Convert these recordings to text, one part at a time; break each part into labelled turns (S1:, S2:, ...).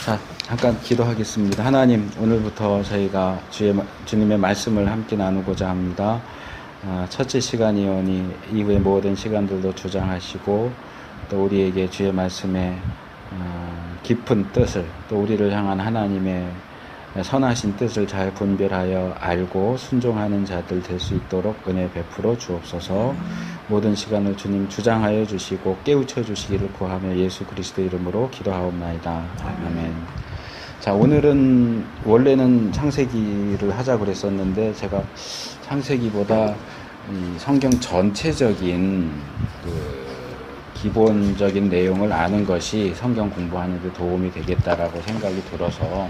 S1: 자, 잠깐 기도하겠습니다. 하나님, 오늘부터 저희가 주님의 말씀을 함께 나누고자 합니다. 첫째 시간이오니 이후의 모든 시간들도 주장하시고 또 우리에게 주의 말씀의 깊은 뜻을, 또 우리를 향한 하나님의 선하신 뜻을 잘 분별하여 알고 순종하는 자들 될 수 있도록 은혜 베풀어 주옵소서. 모든 시간을 주님 주장하여 주시고 깨우쳐 주시기를 구하며 예수 그리스도 이름으로 기도하옵나이다. 아멘. 자, 오늘은 원래는 창세기를 하자고 그랬었는데 제가 창세기보다 이 성경 전체적인 기본적인 내용을 아는 것이 성경 공부하는 데 도움이 되겠다라고 생각이 들어서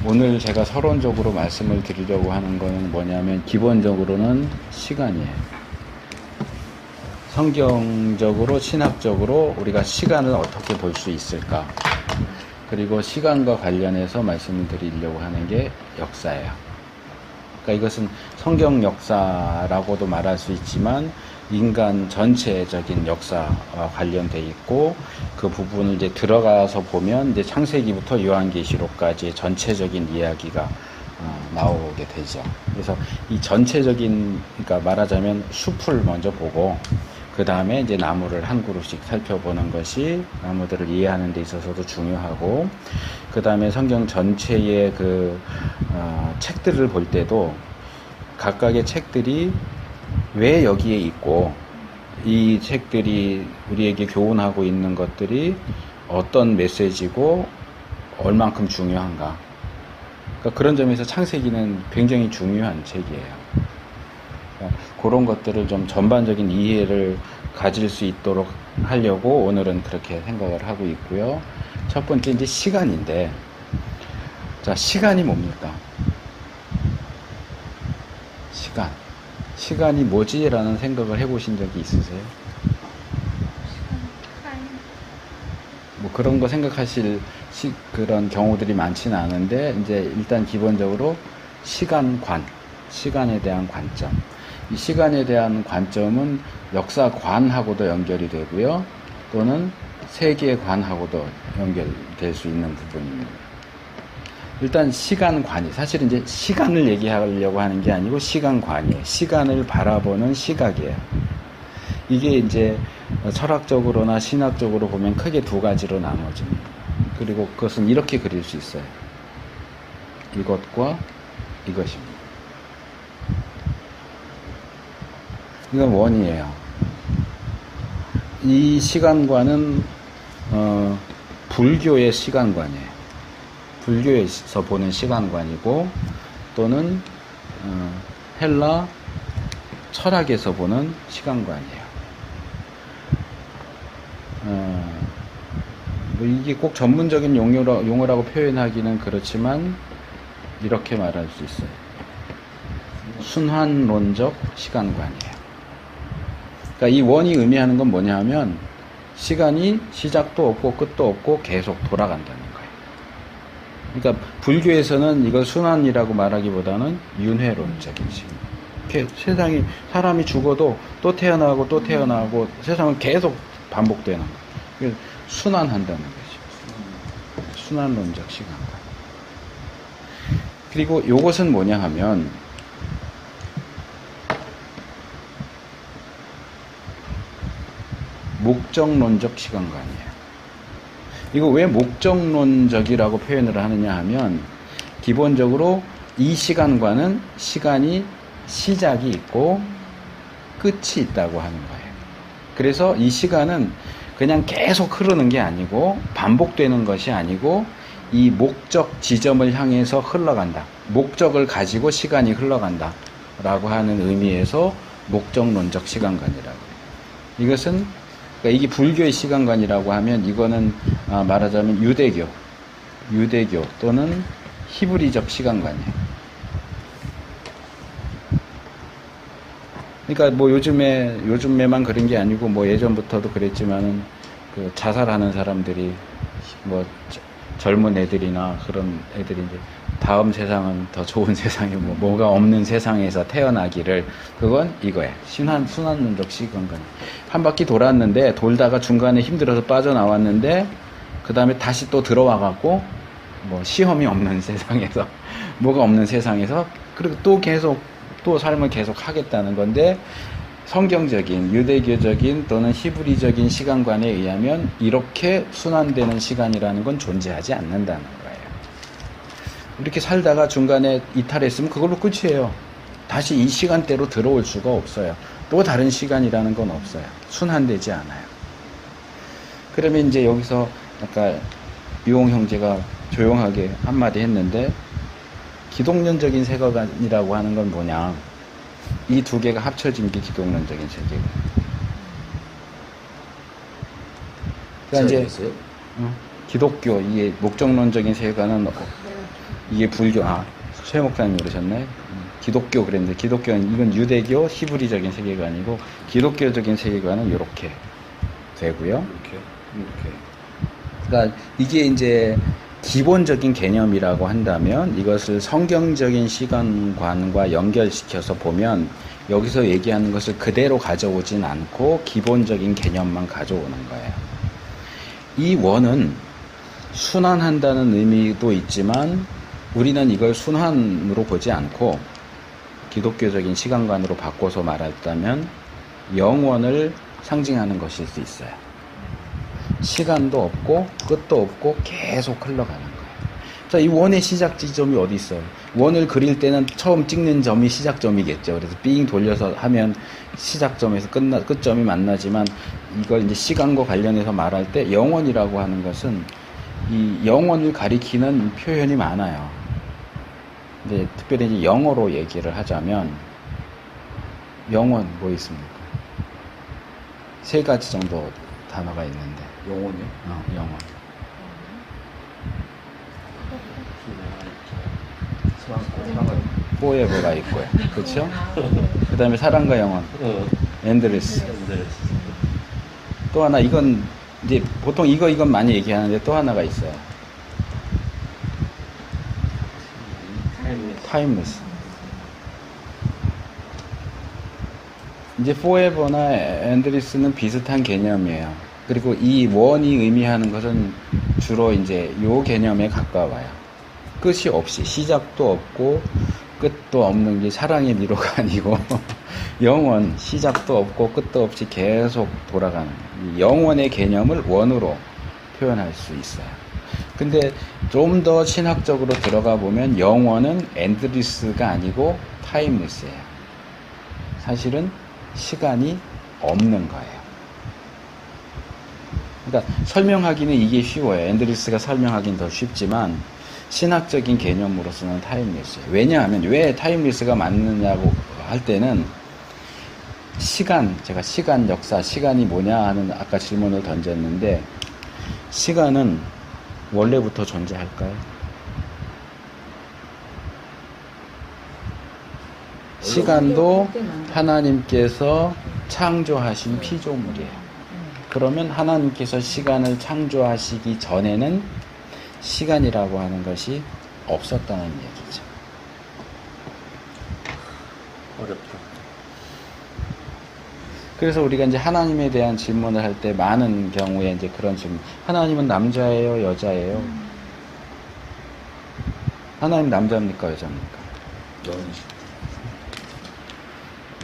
S1: 오늘 제가 서론적으로 말씀을 드리려고 하는 것은 뭐냐면 기본적으로는 시간이에요. 성경적으로 신학적으로 우리가 시간을 어떻게 볼 수 있을까, 그리고 시간과 관련해서 말씀을 드리려고 하는 게 역사예요. 그러니까 이것은 성경 역사라고도 말할 수 있지만 인간 전체적인 역사와 관련돼 있고, 그 부분을 이제 들어가서 보면 이제 창세기부터 요한계시록까지의 전체적인 이야기가 나오게 되죠. 그래서 이 전체적인, 그러니까 말하자면 숲을 먼저 보고 그 다음에 이제 나무를 한 그룹씩 살펴보는 것이 나무들을 이해하는 데 있어서도 중요하고, 그 다음에 성경 전체의 책들을 볼 때도 각각의 책들이 왜 여기에 있고 이 책들이 우리에게 교훈하고 있는 것들이 어떤 메시지고 얼만큼 중요한가, 그러니까 그런 점에서 창세기는 굉장히 중요한 책이에요. 그런 것들을 좀 전반적인 이해를 가질 수 있도록 하려고 오늘은 그렇게 생각을 하고 있고요. 첫 번째 이제 시간인데, 자, 시간이 뭡니까? 시간이 뭐지? 라는 생각을 해보신 적이 있으세요? 뭐 그런 거 생각하실 그런 경우들이 많지는 않은데, 이제 일단 기본적으로 시간에 대한 관점. 이 시간에 대한 관점은 역사관하고도 연결이 되고요, 또는 세계관하고도 연결될 수 있는 부분입니다. 일단 시간관이, 사실은 이제 시간을 얘기하려고 하는 게 아니고 시간관이에요. 시간을 바라보는 시각이에요. 이게 이제 철학적으로나 신학적으로 보면 크게 두 가지로 나눠집니다. 그리고 그것은 이렇게 그릴 수 있어요. 이것과 이것입니다. 이건 원이에요. 이 시간관은 불교의 시간관이에요. 불교에서 보는 시간관이고, 또는 헬라 철학에서 보는 시간관이에요. 뭐 이게 꼭 전문적인 용어라고 표현하기는 그렇지만 이렇게 말할 수 있어요. 순환론적 시간관이에요. 그러니까 이 원이 의미하는 건 뭐냐 하면 시간이 시작도 없고 끝도 없고 계속 돌아간다는 거예요. 그러니까 불교에서는 이걸 순환이라고 말하기보다는 윤회론적인 시간. 세상이, 사람이 죽어도 또 태어나고 또 태어나고 세상은 계속 반복되는 거예요. 그래서 순환한다는 거죠. 순환론적 시간관. 그리고 이것은 뭐냐 하면 목적론적 시간관이에요. 이거 왜 목적론적이라고 표현을 하느냐 하면, 기본적으로 이 시간관은 시간이 시작이 있고 끝이 있다고 하는 거예요. 그래서 이 시간은 그냥 계속 흐르는 게 아니고, 반복되는 것이 아니고, 이 목적 지점을 향해서 흘러간다. 목적을 가지고 시간이 흘러간다 라고 하는 의미에서 목적론적 시간관이라고 해요. 이것은, 그러니까 이게 불교의 시간관이라고 하면, 이거는 말하자면 유대교 또는 히브리적 시간관이에요. 그러니까 뭐 요즘에만 그런 게 아니고, 뭐 예전부터도 그랬지만은 그 자살하는 사람들이 뭐 젊은 애들이나 그런 애들이 이제 다음 세상은 더 좋은 세상이 뭐가 없는 세상에서 태어나기를, 그건 이거예요. 순환론적 시간관. 한 바퀴 돌았는데, 돌다가 중간에 힘들어서 빠져나왔는데 그 다음에 다시 또 들어와 갖고 뭐 시험이 없는 세상에서 뭐가 없는 세상에서 그리고 또 계속 또 삶을 계속 하겠다는 건데, 성경적인 유대교적인 또는 히브리적인 시간관에 의하면 이렇게 순환되는 시간이라는 건 존재하지 않는다는 거예요. 이렇게 살다가 중간에 이탈했으면 그걸로 끝이에요. 다시 이 시간대로 들어올 수가 없어요. 또 다른 시간이라는 건 없어요. 순환되지 않아요. 그러면 이제 여기서 아까 유홍 형제가 조용하게 한마디 했는데, 기독론적인 세계관이라고 하는 건 뭐냐, 이 두 개가 합쳐진 게 기독론적인 세계관. 그러니까 이제 기독교, 이게 목적론적인 세계관은 이게 불교, 최 목사님 그러셨네. 기독교 그랬는데, 기독교는 이건 유대교 히브리적인 세계관이고, 기독교적인 세계관은 이렇게 되고요. 이렇게. 그러니까 이게 이제 기본적인 개념이라고 한다면, 이것을 성경적인 시간관과 연결시켜서 보면 여기서 얘기하는 것을 그대로 가져오진 않고 기본적인 개념만 가져오는 거예요. 이 원은 순환한다는 의미도 있지만 우리는 이걸 순환으로 보지 않고 기독교적인 시간관으로 바꿔서 말했다면 영원을 상징하는 것일 수 있어요. 시간도 없고 끝도 없고 계속 흘러가는 거예요. 자, 이 원의 시작 지점이 어디 있어요? 원을 그릴 때는 처음 찍는 점이 시작점이겠죠. 그래서 삥 돌려서 하면 시작점에서 끝점이 만나지만, 이걸 이제 시간과 관련해서 말할 때 영원이라고 하는 것은 이 영원을 가리키는 표현이 많아요. 근데 특별히 이제 영어로 얘기를 하자면, 영원 뭐 있습니까? 3가지 정도 단어가 있는데.
S2: 영혼이요?
S1: 영원. forever가 있고요. 그렇죠? 그 다음에 사랑과 영원. endless. 또 하나, 이건 이제 보통 이건 많이 얘기하는데 또 하나가 있어요. timeless. 이제 forever나 endless는 비슷한 개념이에요. 그리고 이 원이 의미하는 것은 주로 이제 요 개념에 가까워요. 끝이 없이, 시작도 없고 끝도 없는 게 사랑의 미로가 아니고 영원, 시작도 없고 끝도 없이 계속 돌아가는 이 영원의 개념을 원으로 표현할 수 있어요. 근데 좀 더 신학적으로 들어가 보면 영원은 endless가 아니고 timeless예요. 사실은 시간이 없는 거예요. 그러니까 설명하기는 이게 쉬워요. endless가 설명하기는 더 쉽지만 신학적인 개념으로서는 타임리스예요. 왜냐하면 왜 타임리스가 맞느냐고 할 때는 제가 시간 역사, 시간이 뭐냐 하는 아까 질문을 던졌는데, 시간은 원래부터 존재할까요? 시간도 하나님께서 창조하신 피조물이에요. 그러면 하나님께서 시간을 창조하시기 전에는 시간이라고 하는 것이 없었다는 얘기죠.
S2: 어렵다.
S1: 그래서 우리가 이제 하나님에 대한 질문을 할 때 많은 경우에 이제 그런 질문. 하나님은 남자예요, 여자예요? 하나님 남자입니까, 여자입니까?
S2: 영이시죠.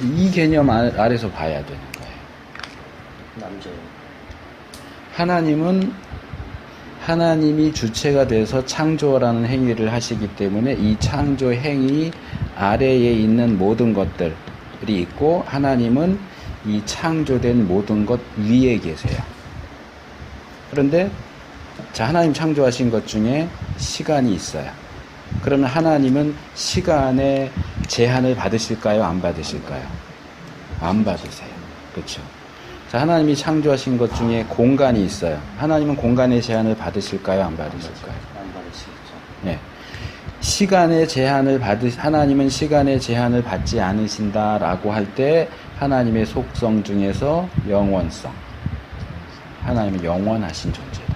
S1: 이 개념 아래서 봐야 되는 거예요.
S2: 남자예요.
S1: 하나님이 주체가 돼서 창조라는 행위를 하시기 때문에 이 창조 행위 아래에 있는 모든 것들이 있고, 하나님은 이 창조된 모든 것 위에 계세요. 그런데 자, 하나님 창조하신 것 중에 시간이 있어요. 그러면 하나님은 시간의 제한을 받으실까요? 안 받으실까요? 안 받으세요. 그렇죠? 자, 하나님이 창조하신 것 중에 공간이 있어요. 하나님은 공간의 제한을 받으실까요? 안 받으실까요?
S2: 안 받으시겠죠.
S1: 네. 하나님은 시간의 제한을 받지 않으신다라고 할 때 하나님의 속성 중에서 영원성. 하나님은 영원하신 존재다.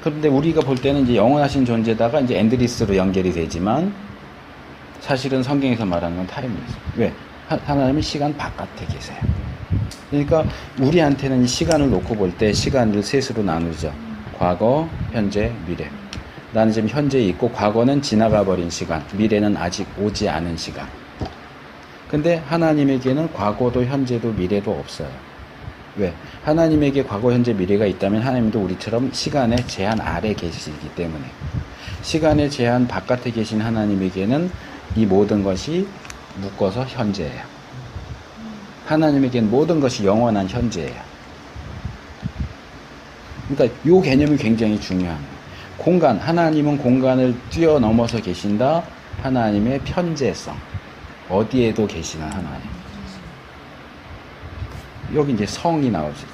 S1: 그런데 우리가 볼 때는 이제 영원하신 존재다가 이제 엔드리스로 연결이 되지만, 사실은 성경에서 말하는 건 타임리스. 왜? 하나님은 시간 바깥에 계세요. 그러니까 우리한테는 이 시간을 놓고 볼 때 시간을 셋으로 나누죠. 과거, 현재, 미래. 나는 지금 현재에 있고 과거는 지나가 버린 시간, 미래는 아직 오지 않은 시간. 근데 하나님에게는 과거도 현재도 미래도 없어요. 왜? 하나님에게 과거, 현재, 미래가 있다면 하나님도 우리처럼 시간의 제한 아래 계시기 때문에. 시간의 제한 바깥에 계신 하나님에게는 이 모든 것이 묶어서 현재예요. 하나님에게는 모든 것이 영원한 현재예요. 그러니까 이 개념이 굉장히 중요한 거예요. 공간, 하나님은 공간을 뛰어넘어서 계신다. 하나님의 편재성. 어디에도 계시는 하나님. 여기 이제 성이 나오시죠.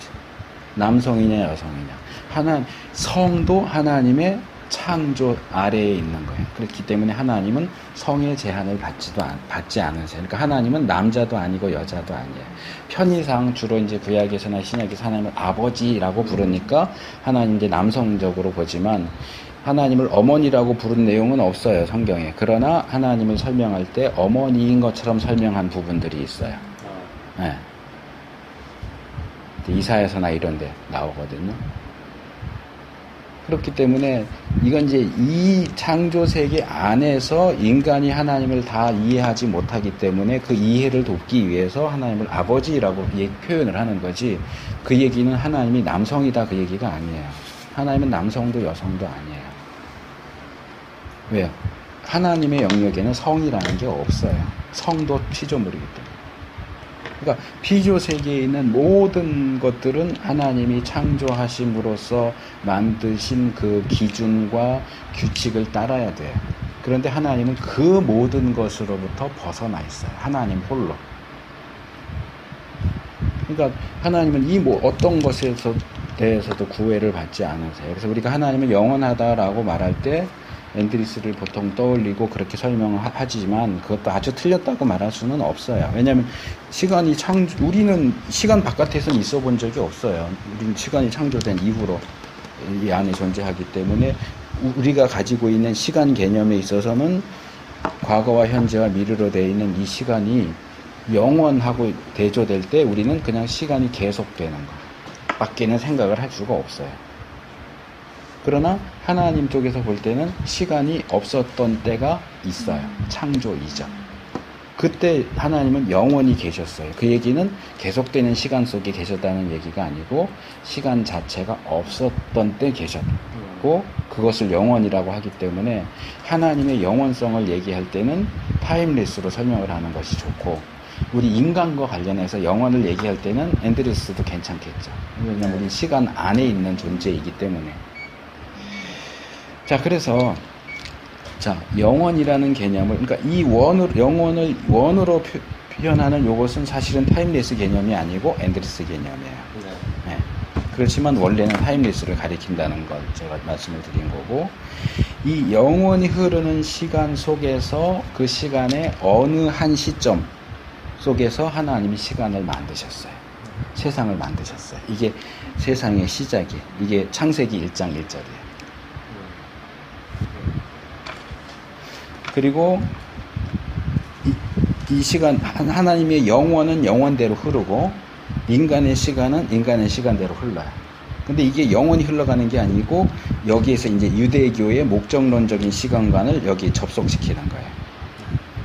S1: 남성이냐 여성이냐. 성도 하나님의 창조 아래에 있는 거예요. 그렇기 때문에 하나님은 성의 제한을 받지 않으세요. 그러니까 하나님은 남자도 아니고 여자도 아니에요. 편의상 주로 이제 구약에서나 신약에서 하나님을 아버지라고 부르니까 하나님 이제 남성적으로 보지만 하나님을 어머니라고 부른 내용은 없어요, 성경에. 그러나 하나님을 설명할 때 어머니인 것처럼 설명한 부분들이 있어요. 네. 이사야서나 이런 데 나오거든요. 그렇기 때문에 이건 이제 이 창조 세계 안에서 인간이 하나님을 다 이해하지 못하기 때문에 그 이해를 돕기 위해서 하나님을 아버지라고 표현을 하는 거지, 그 얘기는 하나님이 남성이다 그 얘기가 아니에요. 하나님은 남성도 여성도 아니에요. 왜요? 하나님의 영역에는 성이라는 게 없어요. 성도 피조물이기 때문에. 그러니까 피조 세계에 있는 모든 것들은 하나님이 창조하심으로써 만드신 그 기준과 규칙을 따라야 돼요. 그런데 하나님은 그 모든 것으로부터 벗어나 있어요. 하나님 홀로. 그러니까 하나님은 이 어떤 것에 대해서도 구애를 받지 않으세요. 그래서 우리가 하나님은 영원하다라고 말할 때 앤드리스를 보통 떠올리고 그렇게 설명을 하지만 그것도 아주 틀렸다고 말할 수는 없어요. 왜냐하면 우리는 시간 바깥에서는 있어 본 적이 없어요. 우리는 시간이 창조된 이후로 이 안에 존재하기 때문에 우리가 가지고 있는 시간 개념에 있어서는 과거와 현재와 미래로 되어 있는 이 시간이 영원하고 대조될 때 우리는 그냥 시간이 계속되는 거 밖에는 생각을 할 수가 없어요. 그러나 하나님 쪽에서 볼 때는 시간이 없었던 때가 있어요. 창조 이전. 그때 하나님은 영원히 계셨어요. 그 얘기는 계속되는 시간 속에 계셨다는 얘기가 아니고 시간 자체가 없었던 때 계셨고 그것을 영원이라고 하기 때문에 하나님의 영원성을 얘기할 때는 타임레스로 설명을 하는 것이 좋고, 우리 인간과 관련해서 영원을 얘기할 때는 앤드레스도 괜찮겠죠. 왜냐하면 우리 시간 안에 있는 존재이기 때문에. 자, 그래서 영원이라는 개념을, 그러니까 이 영원을 원으로 표현하는 요것은 사실은 타임레스 개념이 아니고 앤드레스 개념이에요. 네. 그렇지만 원래는 타임레스를 가리킨다는 걸 제가 말씀을 드린 거고, 이 영원히 흐르는 시간 속에서 그 시간의 어느 한 시점 속에서 하나님이 시간을 만드셨어요. 세상을 만드셨어요. 이게 세상의 시작이에요. 이게 창세기 1장 1절이에요. 그리고 이 시간, 하나님의 영원은 영원대로 흐르고 인간의 시간은 인간의 시간대로 흘러요. 근데 이게 영원히 흘러가는 게 아니고 여기에서 이제 유대교의 목적론적인 시간관을 여기 접속시키는 거예요.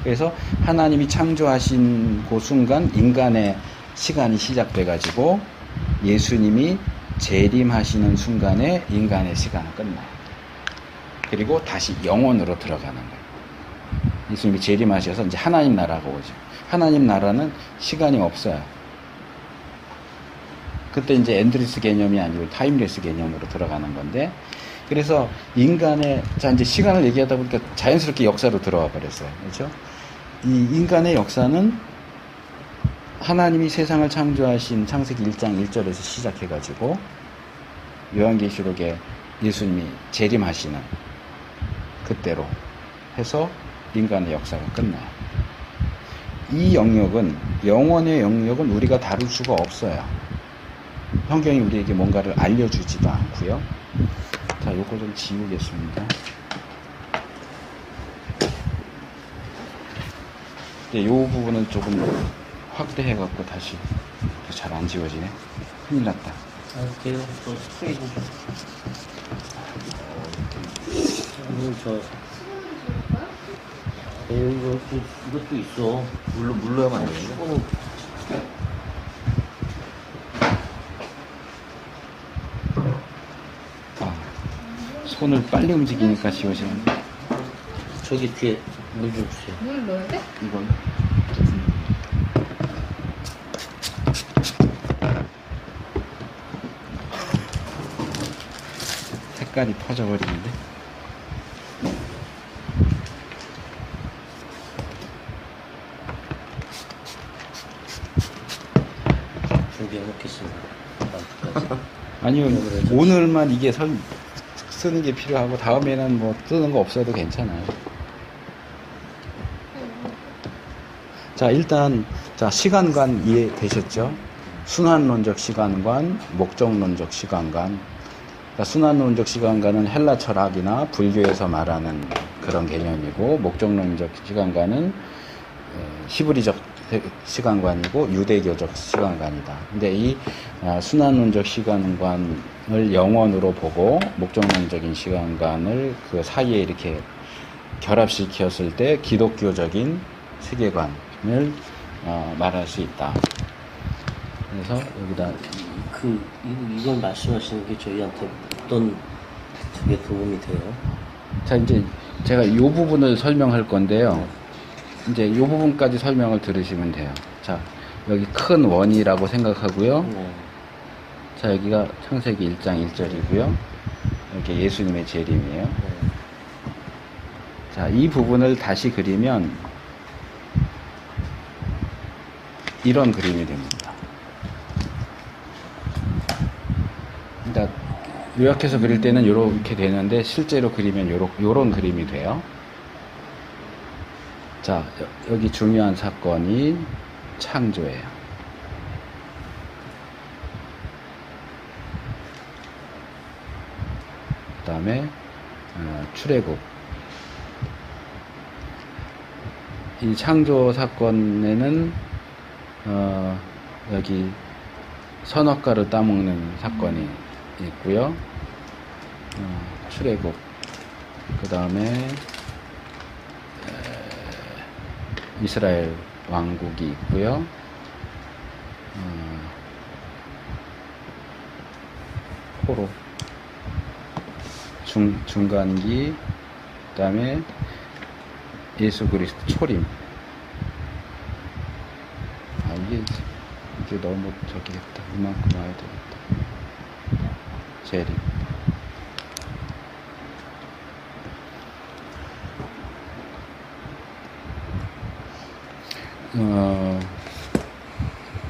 S1: 그래서 하나님이 창조하신 그 순간 인간의 시간이 시작돼 가지고 예수님이 재림하시는 순간에 인간의 시간은 끝나요. 그리고 다시 영원으로 들어가는 거예요. 예수님이 재림하셔서 이제 하나님 나라가 오죠. 하나님 나라는 시간이 없어요. 그때 이제 앤드리스 개념이 아니고 타임레스 개념으로 들어가는 건데, 그래서 인간의, 이제 시간을 얘기하다 보니까 자연스럽게 역사로 들어와 버렸어요. 그렇죠? 이 인간의 역사는 하나님이 세상을 창조하신 창세기 1장 1절에서 시작해가지고 요한계시록에 예수님이 재림하시는 그때로 해서 인간의 역사가 끝나요. 이 영역은, 영원의 영역은 우리가 다룰 수가 없어요. 성경이 우리에게 뭔가를 알려주지도 않고요. 자, 요거 좀 지우겠습니다. 요 부분은 조금 확대해갖고 다시 잘 안 지워지네. 큰일 났다.
S2: 할게요. 또 스프레이 좀. 오늘 이것도 있어.
S3: 물로 하면 안 되는데?
S2: 이거는
S1: 아, 손을 빨리 움직이니까 지워지는데.
S2: 저기 뒤에 물 좀 주세요.
S4: 물 넣어야 돼?
S3: 이건
S1: 색깔이 퍼져버리는데.
S2: 준비해 놓겠습니다. 다음까지.
S1: 아니요, 오늘만 이게 쓰는 게 필요하고 다음에는 뭐 쓰는 거 없어도 괜찮아요. 자, 일단 자, 시간관 이해되셨죠? 순환론적 시간관, 목적론적 시간관. 그러니까 순환론적 시간관은 헬라 철학이나 불교에서 말하는 그런 개념이고, 목적론적 시간관은 히브리적 시간관이고 유대교적 시간관이다. 근데 이 순환론적 시간관을 영원으로 보고 목적론적인 시간관을 그 사이에 이렇게 결합시켰을 때 기독교적인 세계관을 말할 수 있다. 그래서 여기다
S2: 이걸 말씀하시는 게 저희한테 어떤 그게 도움이 돼요?
S1: 자, 이제 제가 이 부분을 설명할 건데요. 이제 이 부분까지 설명을 들으시면 돼요. 자, 여기 큰 원이라고 생각하고요.
S2: 네.
S1: 자, 여기가 창세기 1장 1절이고요. 이렇게 예수님의 재림이에요.
S2: 네.
S1: 자, 이 부분을 다시 그리면 이런 그림이 됩니다. 그러니까 요약해서 그릴 때는 이렇게 되는데 실제로 그리면 요런 그림이 돼요. 자, 여기 중요한 사건이 창조예요. 그 다음에 출애굽. 이 창조 사건에는 여기 선악과를 따먹는 사건이 있고요. 출애굽. 그 다음에 이스라엘 왕국이 있고요. 포로. 중간기. 그 다음에 예수 그리스도 초림. 이게 너무 저기겠다. 이만큼 와야 되겠다. 재림.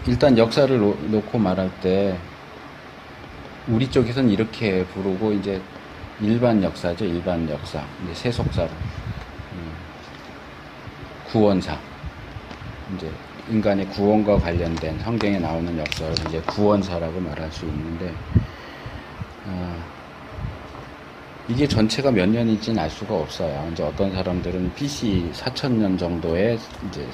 S1: 일단 역사를 놓고 말할 때 우리 쪽에서는 이렇게 부르고 이제 일반 역사죠. 일반 역사. 이제 세속사로 구원사. 이제 인간의 구원과 관련된 성경에 나오는 역사를 이제 구원사라고 말할 수 있는데 이게 전체가 몇 년인지는 알 수가 없어요. 이제 어떤 사람들은 BC 4000년 정도에 이제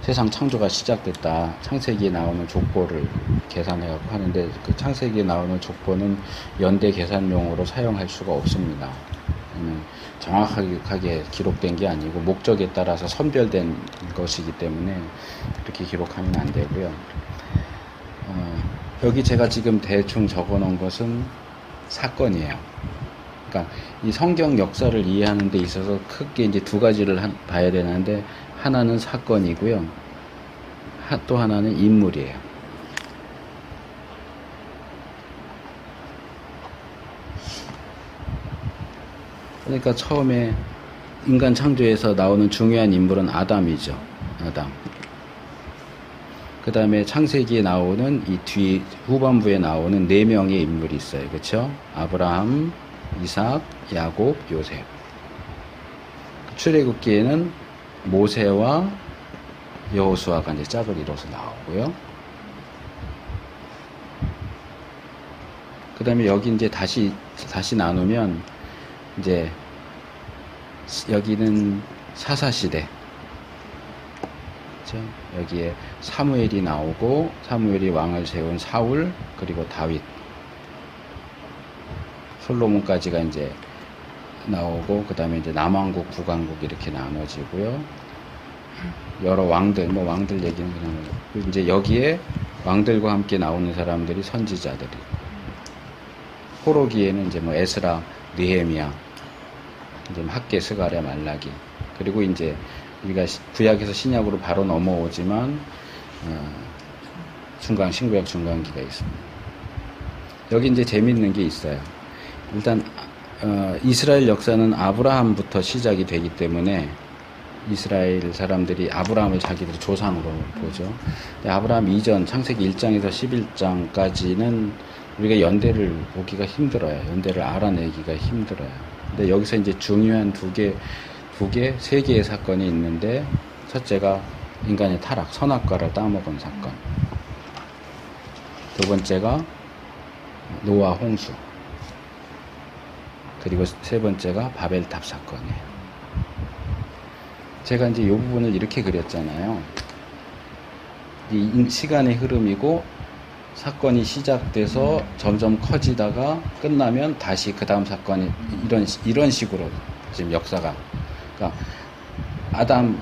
S1: 세상 창조가 시작됐다. 창세기에 나오는 족보를 계산해갖고 하는데 그 창세기에 나오는 족보는 연대 계산용으로 사용할 수가 없습니다. 정확하게 기록된 게 아니고 목적에 따라서 선별된 것이기 때문에 그렇게 기록하면 안 되고요. 여기 제가 지금 대충 적어 놓은 것은 사건이에요. 그러니까 이 성경 역사를 이해하는 데 있어서 크게 이제 두 가지를 봐야 되는데 하나는 사건이고요. 또 하나는 인물이에요. 그러니까 처음에 인간 창조에서 나오는 중요한 인물은 아담이죠. 아담. 그 다음에 창세기에 나오는 이 뒤 후반부에 나오는 4명의 인물이 있어요. 그렇죠? 아브라함, 이삭, 야곱, 요셉. 출애굽기에는 모세와 여호수아가 이제 짝을 이뤄서 나오고요. 그 다음에 여기 이제 다시 나누면 이제 여기는 사사시대. 그죠? 여기에 사무엘이 나오고 사무엘이 왕을 세운 사울 그리고 다윗 솔로몬까지가 이제 나오고 그 다음에 이제 남왕국 북왕국 이렇게 나눠지고요. 여러 왕들 뭐 왕들 얘기는 그냥 그리고 이제 여기에 왕들과 함께 나오는 사람들이 선지자들이고 호로기에는 이제 뭐 에스라 느헤미야 이제 학개 스가랴 말라기 그리고 이제 우리가 구약에서 신약으로 바로 넘어오지만 신구약 중간기가 있습니다. 여기 이제 재밌는 게 있어요. 일단 이스라엘 역사는 아브라함부터 시작이 되기 때문에 이스라엘 사람들이 아브라함을 자기들 조상으로 보죠. 아브라함 이전 창세기 1장에서 11장까지는 우리가 연대를 보기가 힘들어요. 연대를 알아내기가 힘들어요. 근데 여기서 이제 중요한 세 개의 사건이 있는데 첫째가 인간의 타락, 선악과를 따먹은 사건. 두 번째가 노아 홍수. 그리고 세 번째가 바벨탑 사건이에요. 제가 이제 이 부분을 이렇게 그렸잖아요. 이 시간의 흐름이고 사건이 시작돼서 점점 커지다가 끝나면 다시 그 다음 사건이 이런 식으로 지금 역사가 그러니까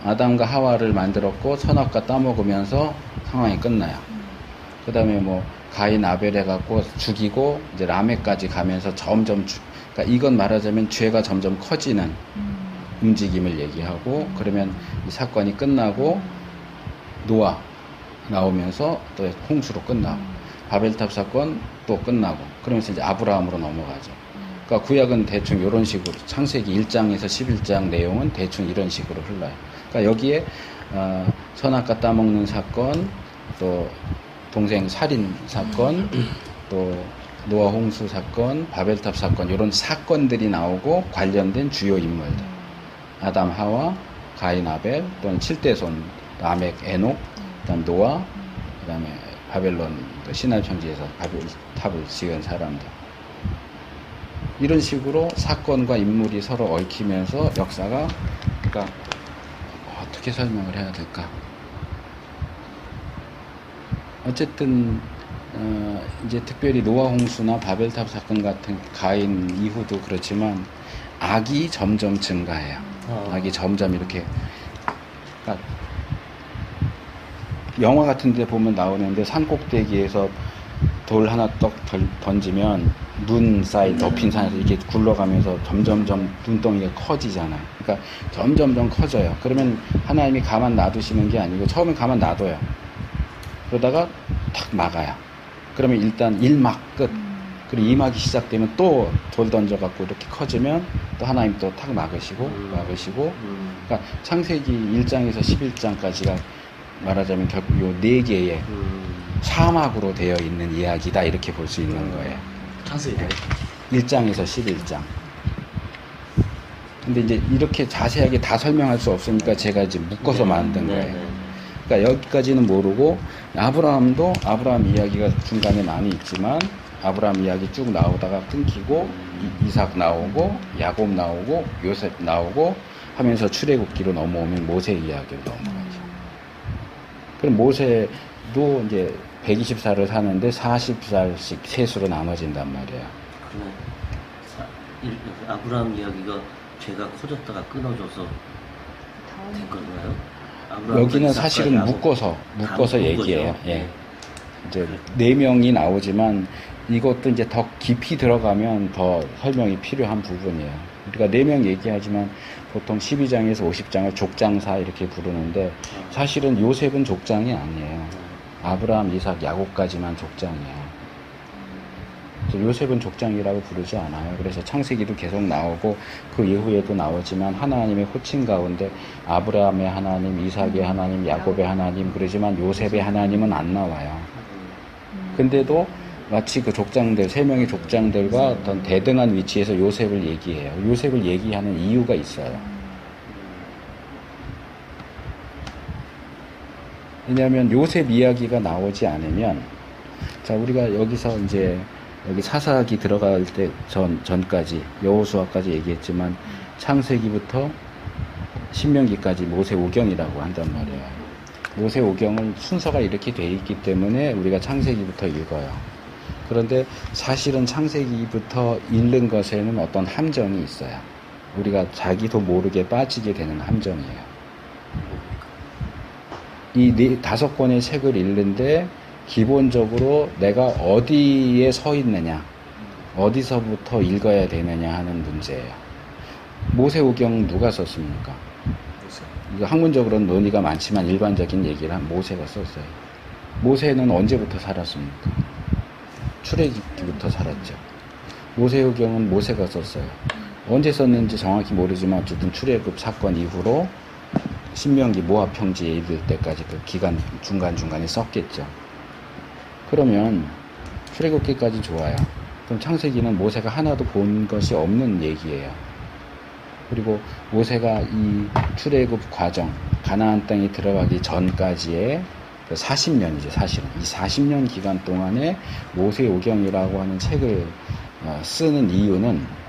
S1: 아담과 하와를 만들었고 선악과 따먹으면서 상황이 끝나요. 그 다음에 뭐 가인 아벨 해갖고 죽이고 이제 라멕까지 가면서 점점 그러니까 이건 말하자면 죄가 점점 커지는 움직임을 얘기하고 그러면 이 사건이 끝나고 노아 나오면서 또 홍수로 끝나고 바벨탑 사건 또 끝나고 그러면서 이제 아브라함으로 넘어가죠. 그러니까 구약은 대충 이런 식으로 창세기 1장에서 11장 내용은 대충 이런 식으로 흘러요. 그러니까 여기에 선악과 따먹는 사건 또 동생 살인 사건 또 노아 홍수 사건 바벨탑 사건 이런 사건들이 나오고 관련된 주요 인물들 아담 하와 가인 아벨 또는 7대손 라멕 에녹 그다음 노아 그다음에 바벨론 신할 평지에서 바벨탑을 지은 사람들 이런 식으로 사건과 인물이 서로 얽히면서 역사가 그러니까 어떻게 설명을 해야 될까? 어쨌든 이제 특별히 노아 홍수나 바벨탑 사건 같은 가인 이후도 그렇지만 악이 점점 증가해요. 악이 점점 이렇게 그러니까 영화 같은 데 보면 나오는데 산꼭대기에서 돌 하나 떡 던지면 눈 사이 덮인 산에서 이렇게 굴러가면서 점점점 눈덩이가 커지잖아요. 그러니까 점점점 커져요. 그러면 하나님이 가만 놔두시는 게 아니고 처음엔 가만 놔둬요. 그러다가 탁 막아요. 그러면 일단 1막 끝. 그리고 2막이 시작되면 또 돌 던져갖고 이렇게 커지면 또 하나님 또 탁 막으시고. 그러니까 창세기 1장에서 11장까지가 말하자면 결국 요 4개의 사막으로 되어 있는 이야기다 이렇게 볼 수 있는 거예요.
S2: 창세기
S1: 1장에서 11장. 근데 이제 이렇게 자세하게 다 설명할 수 없으니까 제가 이제 묶어서 만든 거예요. 그러니까 여기까지는 모르고 아브라함 이야기가 중간에 많이 있지만 아브라함 이야기 쭉 나오다가 끊기고 이삭 나오고 야곱 나오고 요셉 나오고 하면서 출애굽기로 넘어오면 모세 이야기로 넘어가죠. 그럼 모세도 이제 120살을 사는데 40살씩 셋으로 나눠진단 말이에요.
S2: 그러면 아브라함 이야기가 죄가 커졌다가 끊어져서 된 건가요?
S1: 여기는 사실은 묶어서 얘기해요. 예. 이제 4명이 나오지만 이것도 이제 더 깊이 들어가면 더 설명이 필요한 부분이에요. 우리가 4명 얘기하지만 보통 12장에서 50장을 족장사 이렇게 부르는데 사실은 요셉은 족장이 아니에요. 아브라함, 이삭, 야곱까지만 족장이에요. 요셉은 족장이라고 부르지 않아요. 그래서 창세기도 계속 나오고 그 이후에도 나오지만 하나님의 호칭 가운데 아브라함의 하나님, 이삭의 하나님, 야곱의 하나님 그러지만 요셉의 하나님은 안 나와요. 근데도 마치 그 족장들, 3명의 족장들과 어떤 대등한 위치에서 요셉을 얘기해요. 요셉을 얘기하는 이유가 있어요. 왜냐하면 요셉 이야기가 나오지 않으면 자 우리가 여기서 이제 여기 사사기 들어갈 때 전까지 여호수아까지 얘기했지만 창세기부터 신명기까지 모세 오경이라고 한단 말이에요. 모세오경은 순서가 이렇게 돼 있기 때문에 우리가 창세기부터 읽어요. 그런데 사실은 창세기부터 읽는 것에는 어떤 함정이 있어요. 우리가 자기도 모르게 빠지게 되는 함정이에요. 이 다섯 권의 책을 읽는데 기본적으로 내가 어디에 서 있느냐, 어디서부터 읽어야 되느냐 하는 문제예요. 모세오경 누가 썼습니까? 이거 학문적으로는 논의가 많지만 일반적인 얘기를 한 모세가 썼어요. 모세는 언제부터 살았습니까? 출애굽기부터 살았죠. 모세오경은 모세가 썼어요. 언제 썼는지 정확히 모르지만 어쨌든 출애굽 사건 이후로 신명기 모압 평지에 이를 때까지 그 기간 중간중간에 썼겠죠. 그러면 출애굽기까지 좋아요. 그럼 창세기는 모세가 하나도 본 것이 없는 얘기예요. 그리고 모세가 이 출애굽 과정, 가나안 땅에 들어가기 전까지의 40년이죠, 사실은. 이 40년 기간 동안에 모세오경이라고 하는 책을 쓰는 이유는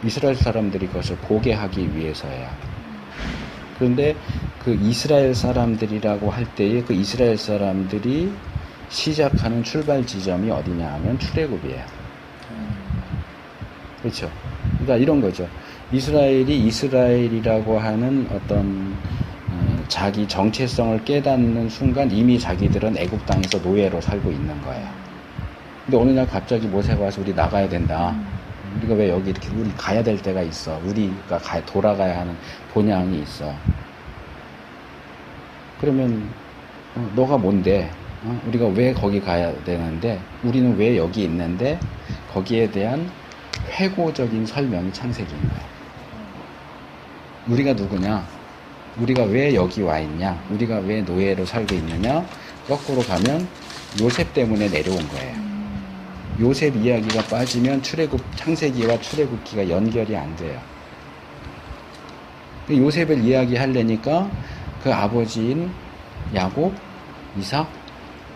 S1: 이스라엘 사람들이 그것을 보게 하기 위해서예요. 그런데 그 이스라엘 사람들이라고 할 때에 그 이스라엘 사람들이 시작하는 출발 지점이 어디냐 하면 출애굽이에요. 그렇죠. 그러니까 이런 거죠. 이스라엘이 이스라엘이라고 하는 어떤 자기 정체성을 깨닫는 순간 이미 자기들은 애굽 땅에서 노예로 살고 있는 거예요. 근데 어느 날 갑자기 모세가 와서 우리 나가야 된다. 우리가 왜 여기 이렇게 우리 가야 될 때가 있어. 우리가 돌아가야 하는 본향이 있어. 그러면 너가 뭔데? 우리가 왜 거기 가야 되는데? 우리는 왜 여기 있는데? 거기에 대한 회고적인 설명이 창세기인 거예요. 우리가 누구냐? 우리가 왜 여기 와 있냐? 우리가 왜 노예로 살고 있느냐? 거꾸로 가면 요셉 때문에 내려온 거예요. 요셉 이야기가 빠지면 창세기와 출애굽기가 연결이 안 돼요. 요셉을 이야기하려니까 그 아버지인 야곱, 이삭,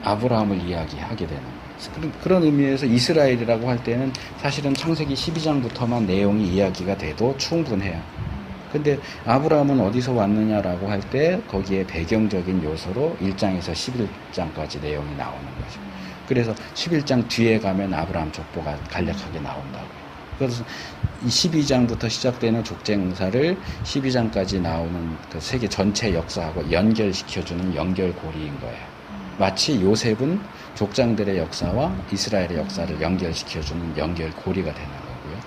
S1: 아브라함을 이야기하게 되는 거예요. 그런 의미에서 이스라엘이라고 할 때는 사실은 창세기 12장부터만 내용이 이야기가 돼도 충분해요. 근데 아브라함은 어디서 왔느냐라고 할 때 거기에 배경적인 요소로 1장에서 11장까지 내용이 나오는 거죠. 그래서 11장 뒤에 가면 아브라함 족보가 간략하게 나온다고요. 그래서 이 12장부터 시작되는 족쟁사를 12장까지 나오는 그 세계 전체 역사하고 연결시켜주는 연결고리인 거예요. 마치 요셉은 족장들의 역사와 이스라엘의 역사를 연결시켜주는 연결고리가 되는 거고요.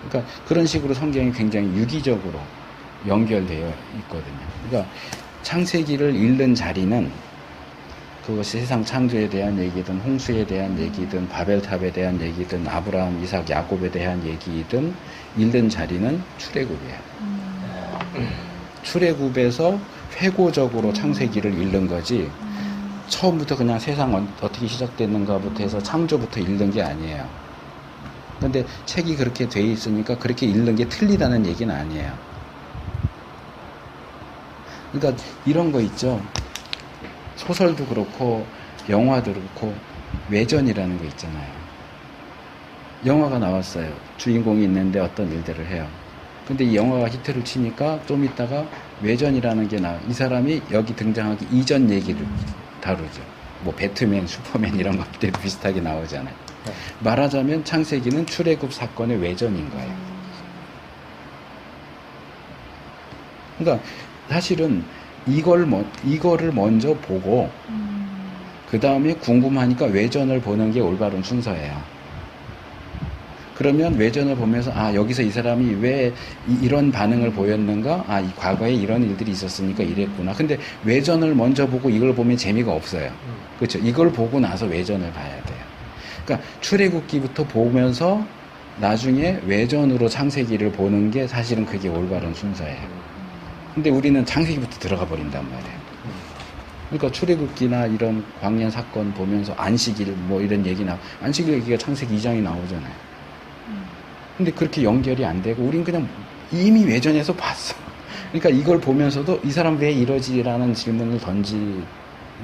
S1: 그러니까 그런 식으로 성경이 굉장히 유기적으로 연결되어 있거든요. 그러니까 창세기를 읽는 자리는 그것이 세상 창조에 대한 얘기든 홍수에 대한 얘기든 바벨탑에 대한 얘기든 아브라함, 이삭, 야곱에 대한 얘기든 읽는 자리는 출애굽이에요. 출애굽에서 회고적으로 창세기를 읽는 거지 처음부터 그냥 세상 어떻게 시작됐는가부터 해서 창조부터 읽는 게 아니에요. 근데 책이 그렇게 돼 있으니까 그렇게 읽는 게 틀리다는 얘기는 아니에요. 그러니까 이런 거 있죠. 소설도 그렇고 영화도 그렇고 외전이라는 거 있잖아요. 영화가 나왔어요. 주인공이 있는데 어떤 일들을 해요. 근데 이 영화가 히트를 치니까 좀 있다가 외전이라는 게 이 사람이 여기 등장하기 이전 얘기를 다루죠. 뭐 배트맨, 슈퍼맨 이런 것들도 비슷하게 나오잖아요. 말하자면 창세기는 출애굽 사건의 외전인 거예요. 그러니까 사실은 이거를 먼저 보고 그 다음에 궁금하니까 외전을 보는 게 올바른 순서예요. 그러면 외전을 보면서 여기서 이 사람이 왜 이런 반응을 보였는가? 이 과거에 이런 일들이 있었으니까 이랬구나. 근데 외전을 먼저 보고 이걸 보면 재미가 없어요. 그렇죠? 이걸 보고 나서 외전을 봐야 돼요. 그러니까 출애굽기부터 보면서 나중에 외전으로 창세기를 보는 게 사실은 그게 올바른 순서예요. 근데 우리는 창세기부터 들어가 버린단 말이에요. 그러니까 출애굽기나 이런 광야 사건 보면서 안식일 뭐 이런 안식일 얘기가 창세기 2장이 나오잖아요. 근데 그렇게 연결이 안 되고 우린 그냥 이미 외전에서 봤어. 그러니까 이걸 보면서도 이 사람 왜 이러지라는 질문을 던질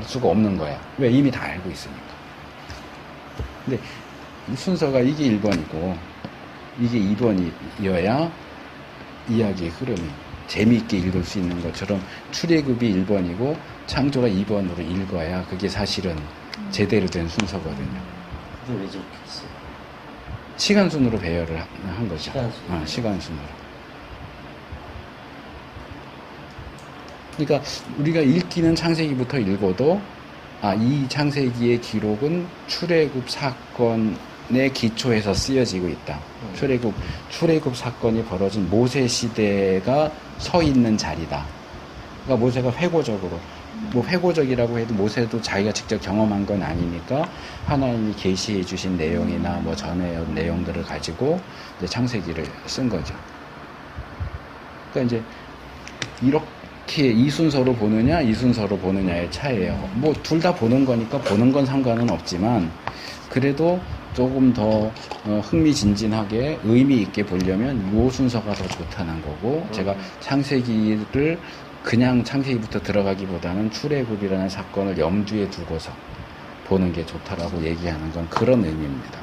S1: 수가 없는 거야. 왜? 이미 다 알고 있으니까. 근데 이 순서가 이게 1번이고 이게 2번이어야 이야기의 흐름이 재미있게 읽을 수 있는 것처럼 출애굽이 1번이고 창조가 2번으로 읽어야 그게 사실은 제대로 된 순서거든요.
S2: 그게 왜 저렇게 했어요?
S1: 시간 순으로 배열을 한 거죠.
S2: 시간 순으로.
S1: 시간 순으로. 그러니까 우리가 읽기는 창세기부터 읽어도 이 창세기의 기록은 출애굽 사건의 기초에서 쓰여지고 있다. 출애굽 사건이 벌어진 모세 시대가 서 있는 자리다. 그러니까 모세가 회고적으로, 회고적이라고 해도 모세도 자기가 직접 경험한 건 아니니까 하나님이 계시해 주신 내용이나 전의 내용들을 가지고 이제 창세기를 쓴 거죠. 그러니까 이제 이렇게 이 순서로 보느냐 이 순서로 보느냐의 차이예요. 둘 다 보는 거니까 보는 건 상관은 없지만 그래도 조금 더 흥미진진하게 의미 있게 보려면 이 순서가 더 좋다는 거고, 제가 창세기를 그냥 창세기부터 들어가기보다는 출애굽이라는 사건을 염두에 두고서 보는 게 좋다라고 얘기하는 건 그런 의미입니다.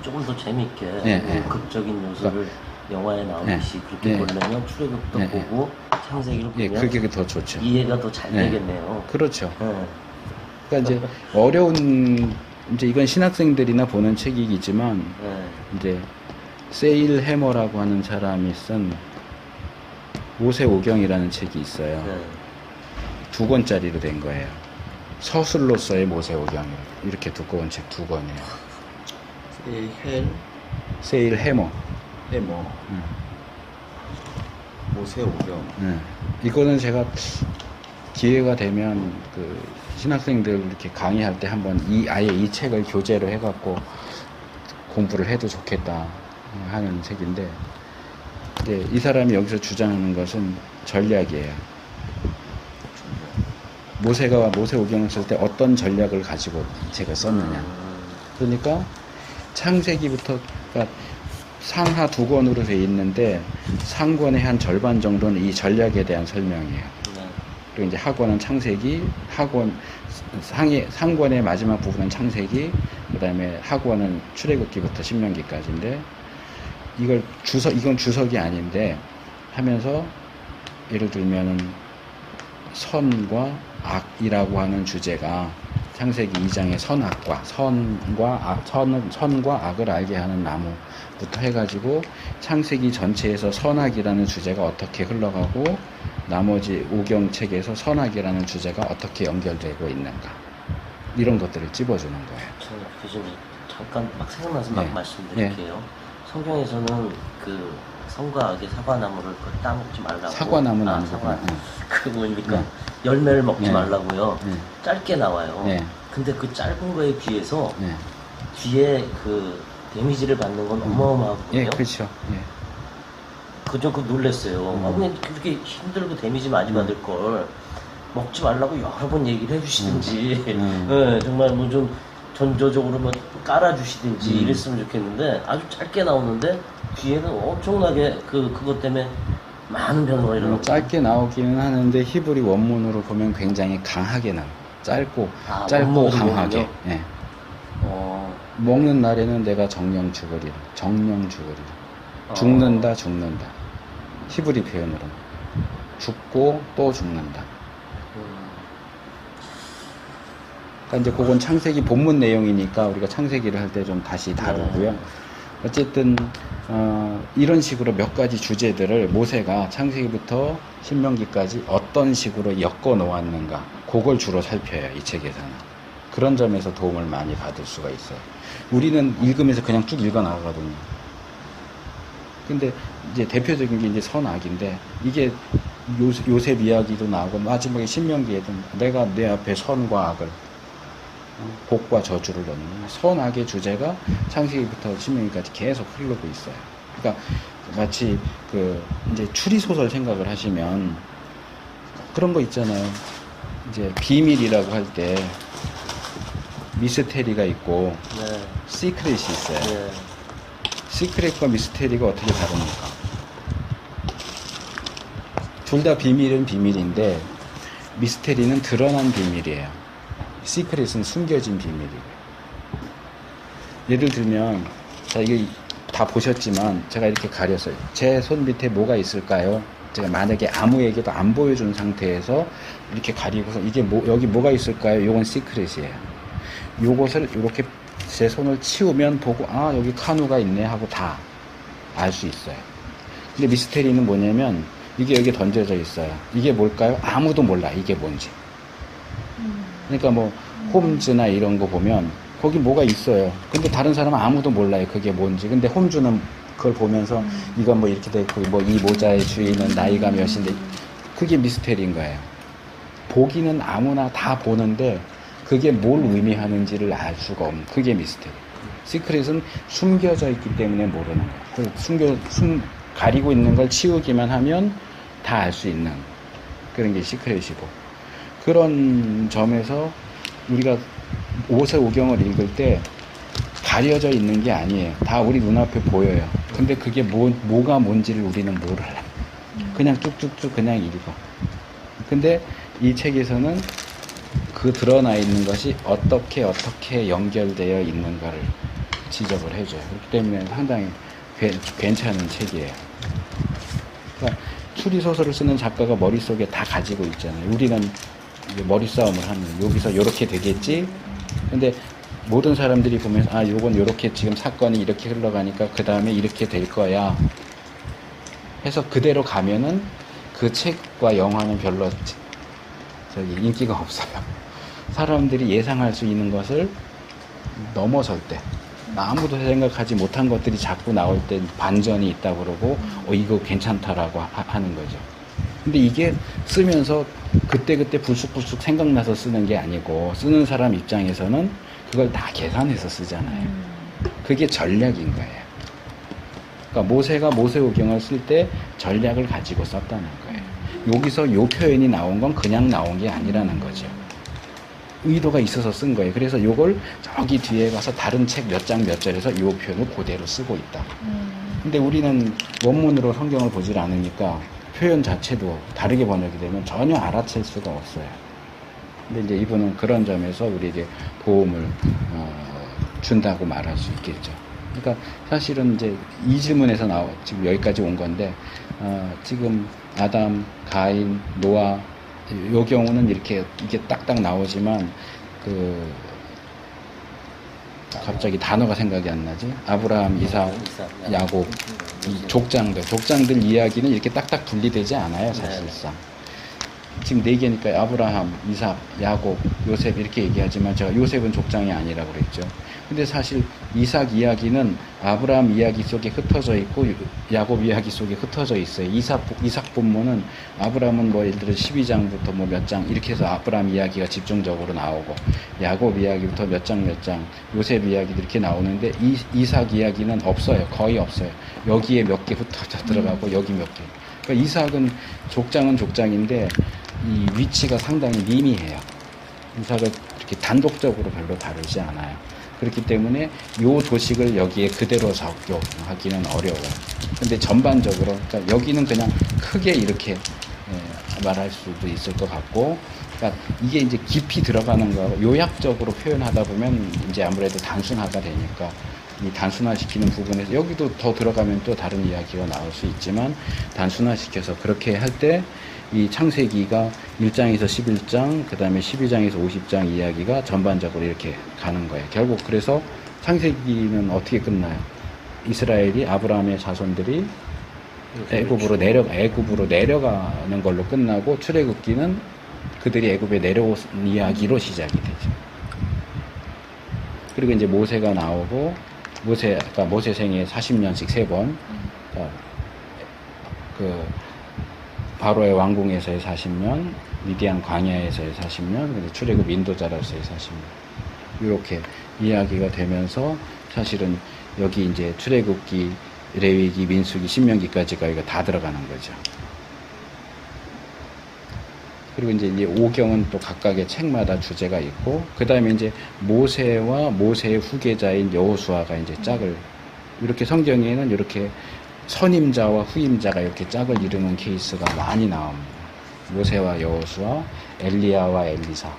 S2: 조금 더 재미있게 극적인 요소를 영화에 나오듯이 그렇게 보려면 출애굽도 보고 창세기를 보면
S1: 그게 더 좋죠.
S2: 이해가 더 잘 되겠네요.
S1: 그렇죠. 그러니까 이제 어려운, 이제 이건 신학생들이나 보는 책이지만 이제 세일 해머라고 하는 사람이 쓴 모세오경이라는 책이 있어요. 2권짜리로 된 거예요. 서술로서의 모세오경, 이렇게 두꺼운 책 2권이에요. 세일 해머.
S3: 모세오경.
S1: 이거는 제가 기회가 되면 그 신학생들 이렇게 강의할 때 한번 아예 이 책을 교재로 해갖고 공부를 해도 좋겠다 하는 책인데, 이 사람이 여기서 주장하는 것은 전략이에요. 모세가 모세오경을 쓸 때 어떤 전략을 가지고 이 책을 썼느냐. 그러니까 창세기부터, 그러니까 상하 2권으로 돼 있는데 상권의 한 절반 정도는 이 전략에 대한 설명이에요. 그리고 이제 하권은 창세기, 상권의 마지막 부분은 창세기, 그 다음에 하권은 출애굽기부터 신명기까지인데, 이건 주석이 아닌데 하면서 예를 들면은 선과 악이라고 하는 주제가 창세기 2장의 선과 악을 알게 하는 나무부터 해가지고 창세기 전체에서 선악이라는 주제가 어떻게 흘러가고 나머지 오경책에서 선악이라는 주제가 어떻게 연결되고 있는가, 이런 것들을 찝어주는 거예요.
S2: 저는 좀 잠깐 막 생각나서 막 말씀드릴게요. 성경에서는 그 선과 악의 사과나무를 따먹지 말라고.
S1: 사과나무는 아니고.
S2: 그 뭐입니까? 열매를 먹지 말라고요. 짧게 나와요. 근데 그 짧은 거에 비해서 뒤에 그 데미지를 받는 건 어마어마하거든요.
S1: 그렇죠.
S2: 그저 놀랬어요. 그냥 그렇게 힘들고 데미지 많이 받을 걸 먹지 말라고 여러 번 얘기를 해주시든지, 정말 좀 전조적으로 깔아주시든지 이랬으면 좋겠는데, 아주 짧게 나오는데 뒤에는 엄청나게 그것 때문에 많은 변화가 일어나고.
S1: 짧게 나오기는 하는데 히브리 원문으로 보면 굉장히 강하게 나와요. 짧고 강하게. 먹는 날에는 내가 정령 죽으리라. 죽는다. 히브리 표현으로 죽고 또 죽는다. 그러니까 이제 그건 창세기 본문 내용이니까 우리가 창세기를 할 때 좀 다시 다루고요. 어쨌든 이런 식으로 몇 가지 주제들을 모세가 창세기부터 신명기까지 어떤 식으로 엮어 놓았는가, 그걸 주로 살펴요, 이 책에서는. 그런 점에서 도움을 많이 받을 수가 있어요. 우리는 읽으면서 그냥 쭉 읽어 나가거든요. 근데 이제 대표적인 게 이제 선악인데, 이게 요셉 이야기도 나오고 마지막에 신명기에도 내가 내 앞에 선과 악을, 복과 저주를 넣는 선악의 주제가 창세기부터 신명기까지 계속 흐르고 있어요. 그러니까 마치 이제 추리소설 생각을 하시면 그런 거 있잖아요. 이제 비밀이라고 할 때 미스테리가 있고 시크릿이 있어요. 시크릿과 미스테리가 어떻게 다릅니까? 둘 다 비밀은 비밀인데 미스테리는 드러난 비밀이에요. 시크릿은 숨겨진 비밀이에요. 예를 들면, 자, 이게 다 보셨지만 제가 이렇게 가렸어요. 제 손 밑에 뭐가 있을까요? 제가 만약에 아무에게도 안 보여준 상태에서 이렇게 가리고서 이게 여기 뭐가 있을까요? 요건 시크릿이에요. 요것을 이렇게 제 손을 치우면 보고 아 여기 카누가 있네 하고 다 알 수 있어요. 근데 미스테리는 뭐냐면 이게 여기 던져져 있어요. 이게 뭘까요? 아무도 몰라 이게 뭔지. 그러니까 뭐 홈즈나 이런 거 보면 거기 뭐가 있어요. 근데 다른 사람은 아무도 몰라요 그게 뭔지. 근데 홈즈는 그걸 보면서 이건 뭐 이렇게 돼 있고 뭐 이 모자의 주인은 나이가 몇인데 그게 미스테리인 거예요. 보기는 아무나 다 보는데 그게 뭘 의미하는지를 알 수가 없는 그게 미스테리. 시크릿은 숨겨져 있기 때문에 모르는 거예요. 가리고 있는 걸 치우기만 하면 다 알 수 있는 그런 게 시크릿이고, 그런 점에서 우리가 오세오경을 읽을 때 가려져 있는 게 아니에요. 다 우리 눈앞에 보여요. 근데 그게 뭐가 뭔지를 우리는 모르려. 그냥 쭉쭉쭉 그냥 읽어. 근데 이 책에서는 그 드러나 있는 것이 어떻게 연결되어 있는가를 지적을 해줘요. 그렇기 때문에 상당히 괜찮은 책이에요. 그러니까 추리소설을 쓰는 작가가 머릿속에 다 가지고 있잖아요. 우리는 이제 머리싸움을 하는, 여기서 요렇게 되겠지? 근데 모든 사람들이 보면서, 아, 요건 요렇게 지금 사건이 이렇게 흘러가니까 그 다음에 이렇게 될 거야. 해서 그대로 가면은 그 책과 영화는 별로 인기가 없어요. 사람들이 예상할 수 있는 것을 넘어설 때, 아무도 생각하지 못한 것들이 자꾸 나올 때 반전이 있다고 그러고, 이거 괜찮다라고 하는 거죠. 근데 이게 쓰면서 그때 불쑥불쑥 생각나서 쓰는 게 아니고, 쓰는 사람 입장에서는 그걸 다 계산해서 쓰잖아요. 그게 전략인 거예요. 그러니까 모세가 모세오경을 쓸 때 전략을 가지고 썼다는 거예요. 여기서 요 표현이 나온 건 그냥 나온 게 아니라는 거죠. 의도가 있어서 쓴 거예요. 그래서 요걸 저기 뒤에 가서 다른 책 몇 장 몇 절에서 요 표현을 그대로 쓰고 있다. 근데 우리는 원문으로 성경을 보질 않으니까 표현 자체도 다르게 번역이 되면 전혀 알아챌 수가 없어요. 근데 이제 이분은 그런 점에서 우리에게 도움을 준다고 말할 수 있겠죠. 그러니까 사실은 이제 이 질문에서 지금 여기까지 온 건데, 지금 아담, 가인, 노아, 요 경우는 이게 딱딱 나오지만, 갑자기 단어가 생각이 안 나지? 아브라함, 이삭, 야곱, 이 족장들 이야기는 이렇게 딱딱 분리되지 않아요, 사실상. 지금 4개니까 아브라함, 이삭, 야곱, 요셉 이렇게 얘기하지만 제가 요셉은 족장이 아니라고 그랬죠. 근데 사실 이삭 이야기는 아브라함 이야기 속에 흩어져 있고 야곱 이야기 속에 흩어져 있어요. 이삭 본문은 아브라함은 뭐 예를 들어 12장부터 뭐 몇 장 이렇게 해서 아브라함 이야기가 집중적으로 나오고, 야곱 이야기부터 몇 장, 요셉 이야기도 이렇게 나오는데 이삭 이야기는 없어요. 거의 없어요. 여기에 몇 개 흩어져 들어가고 여기 몇 개. 그러니까 이삭은 족장은 족장인데 이 위치가 상당히 미미해요. 이삭을 이렇게 단독적으로 별로 다루지 않아요. 그렇기 때문에 요 도식을 여기에 그대로 적용하기는 어려워요. 근데 전반적으로, 그러니까 여기는 그냥 크게 이렇게 말할 수도 있을 것 같고, 그러니까 이게 이제 깊이 들어가는 거, 요약적으로 표현하다 보면 이제 아무래도 단순화가 되니까, 이 단순화시키는 부분에서 여기도 더 들어가면 또 다른 이야기가 나올 수 있지만, 단순화시켜서 그렇게 할 때 이 창세기가 1장에서 11장, 그 다음에 12장에서 50장 이야기가 전반적으로 이렇게 가는 거예요. 결국 그래서 창세기는 어떻게 끝나요? 이스라엘이, 아브라함의 자손들이 애굽으로 내려가는 걸로 끝나고, 출애굽기는 그들이 애굽에 내려온 이야기로 시작이 되죠. 그리고 이제 모세가 나오고, 모세 생애 40년씩 3번, 바로의 왕궁에서의 40년, 미디안 광야에서의 40년, 그리고 출애굽 인도자로서의 40년. 이렇게 이야기가 되면서 사실은 여기 이제 출애굽기, 레위기, 민수기, 신명기까지가 이거 다 들어가는 거죠. 그리고 이제 5경은 또 각각의 책마다 주제가 있고, 그 다음에 이제 모세와 모세의 후계자인 여호수아가 이제 짝을, 이렇게 성경에는 이렇게 선임자와 후임자가 이렇게 짝을 이루는 케이스가 많이 나옵니다. 모세와 여호수아, 엘리야와 엘리사,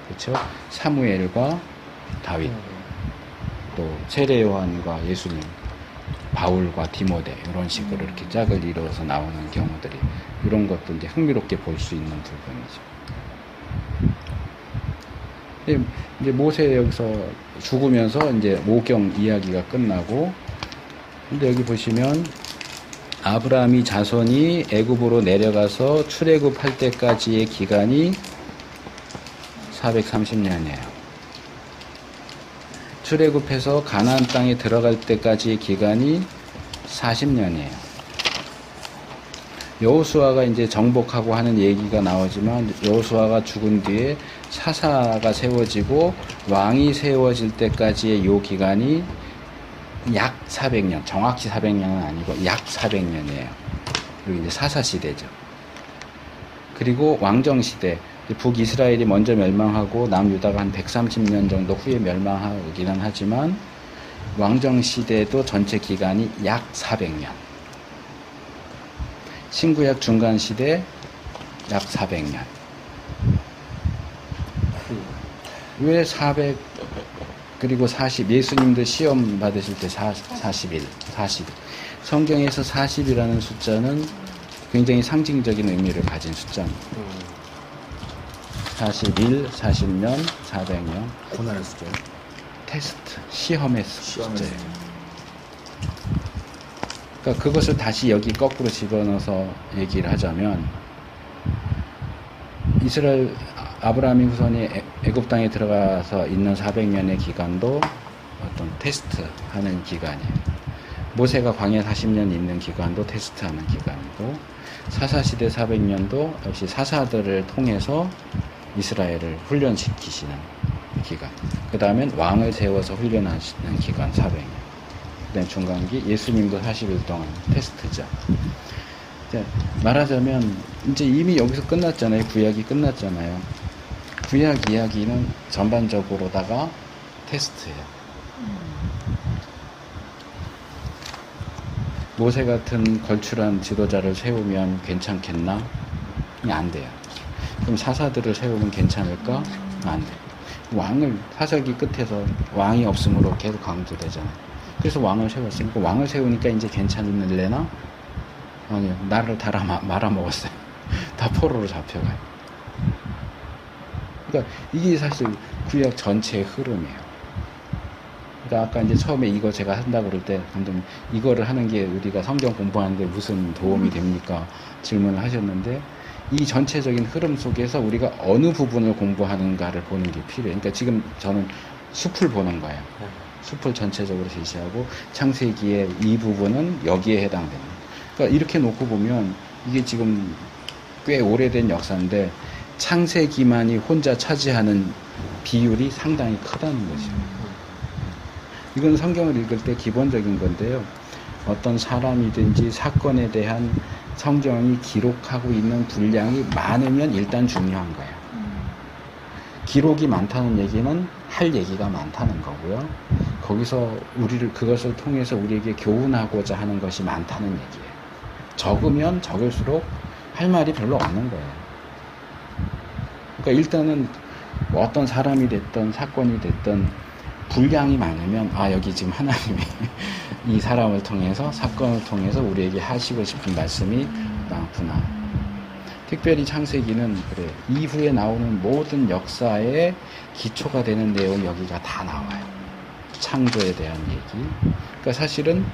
S1: 그렇죠? 사무엘과 다윗, 또 세례 요한과 예수님, 바울과 디모데 이런 식으로 이렇게 짝을 이루어서 나오는 경우들이 이런 것도 이제 흥미롭게 볼 수 있는 부분이죠. 이제 모세 여기서 죽으면서 이제 모경 이야기가 끝나고, 근데 여기 보시면 아브라함이 자손이 애굽으로 내려가서 출애굽할 때까지의 기간이 430년이에요. 출애굽해서 가나안 땅에 들어갈 때까지의 기간이 40년이에요. 여호수아가 이제 정복하고 하는 얘기가 나오지만 여호수아가 죽은 뒤에 사사가 세워지고 왕이 세워질 때까지의 요 기간이 약 400년, 정확히 400년은 아니고 약 400년이에요. 그리고 이제 사사 시대죠. 그리고 왕정 시대, 북이스라엘이 먼저 멸망하고 남유다가 한 130년 정도 후에 멸망하기는 하지만 왕정 시대도 전체 기간이 약 400년. 신구약 중간 시대 약 400년. 왜 400, 그리고 40, 예수님도 시험 받으실 때 40일. 성경에서 40이라는 숫자는 굉장히 상징적인 의미를 가진 숫자입니다. 41, 40년, 400년.
S3: 고난의 숫자요?
S1: 테스트, 시험의 숫자예요. 그러니까 그것을 다시 여기 거꾸로 집어넣어서 얘기를 하자면, 이스라엘 아브라함이 후손이 애굽 땅에 들어가서 있는 400년의 기간도 어떤 테스트하는 기간이에요. 모세가 광야 40년 있는 기간도 테스트하는 기간이고, 사사시대 400년도 역시 사사들을 통해서 이스라엘을 훈련시키시는 기간. 그 다음엔 왕을 세워서 훈련하시는 기간 400년. 그 다음 중간기 예수님도 40일 동안 테스트죠. 말하자면 이제 이미 여기서 끝났잖아요. 구약이 끝났잖아요. 구약 이야기는 전반적으로다가 테스트예요. 모세 같은 걸출한 지도자를 세우면 괜찮겠나? 안 돼요. 그럼 사사들을 세우면 괜찮을까? 안 돼요. 왕을 사사기 끝에서 왕이 없으므로 계속 강조되잖아요. 그래서 왕을 세웠으니까 왕을 세우니까 이제 괜찮을래나? 아니요. 나를 다 말아먹었어요. 다 포로로 잡혀가요. 그러니까 이게 사실 구약 전체의 흐름이에요. 그러니까 아까 이제 처음에 이거 제가 한다고 그럴 때 감독님 이거를 하는 게 우리가 성경 공부하는데 무슨 도움이 됩니까? 질문을 하셨는데 이 전체적인 흐름 속에서 우리가 어느 부분을 공부하는가를 보는 게 필요해요. 그러니까 지금 저는 숲을 보는 거예요. 숲을 전체적으로 제시하고 창세기의 이 부분은 여기에 해당됩니다. 그러니까 이렇게 놓고 보면 이게 지금 꽤 오래된 역사인데 창세기만이 혼자 차지하는 비율이 상당히 크다는 거죠. 이건 성경을 읽을 때 기본적인 건데요. 어떤 사람이든지 사건에 대한 성경이 기록하고 있는 분량이 많으면 일단 중요한 거예요. 기록이 많다는 얘기는 할 얘기가 많다는 거고요. 거기서 그것을 통해서 우리에게 교훈하고자 하는 것이 많다는 얘기예요. 적으면 적을수록 할 말이 별로 없는 거예요. 그러니까 일단은 어떤 사람이 됐든 사건이 됐든 분량이 많으면 여기 지금 하나님이 이 사람을 통해서 사건을 통해서 우리에게 하시고 싶은 말씀이 많구나. 특별히 창세기는 그래 이후에 나오는 모든 역사의 기초가 되는 내용이 여기가 다 나와요. 창조에 대한 얘기. 그러니까 사실은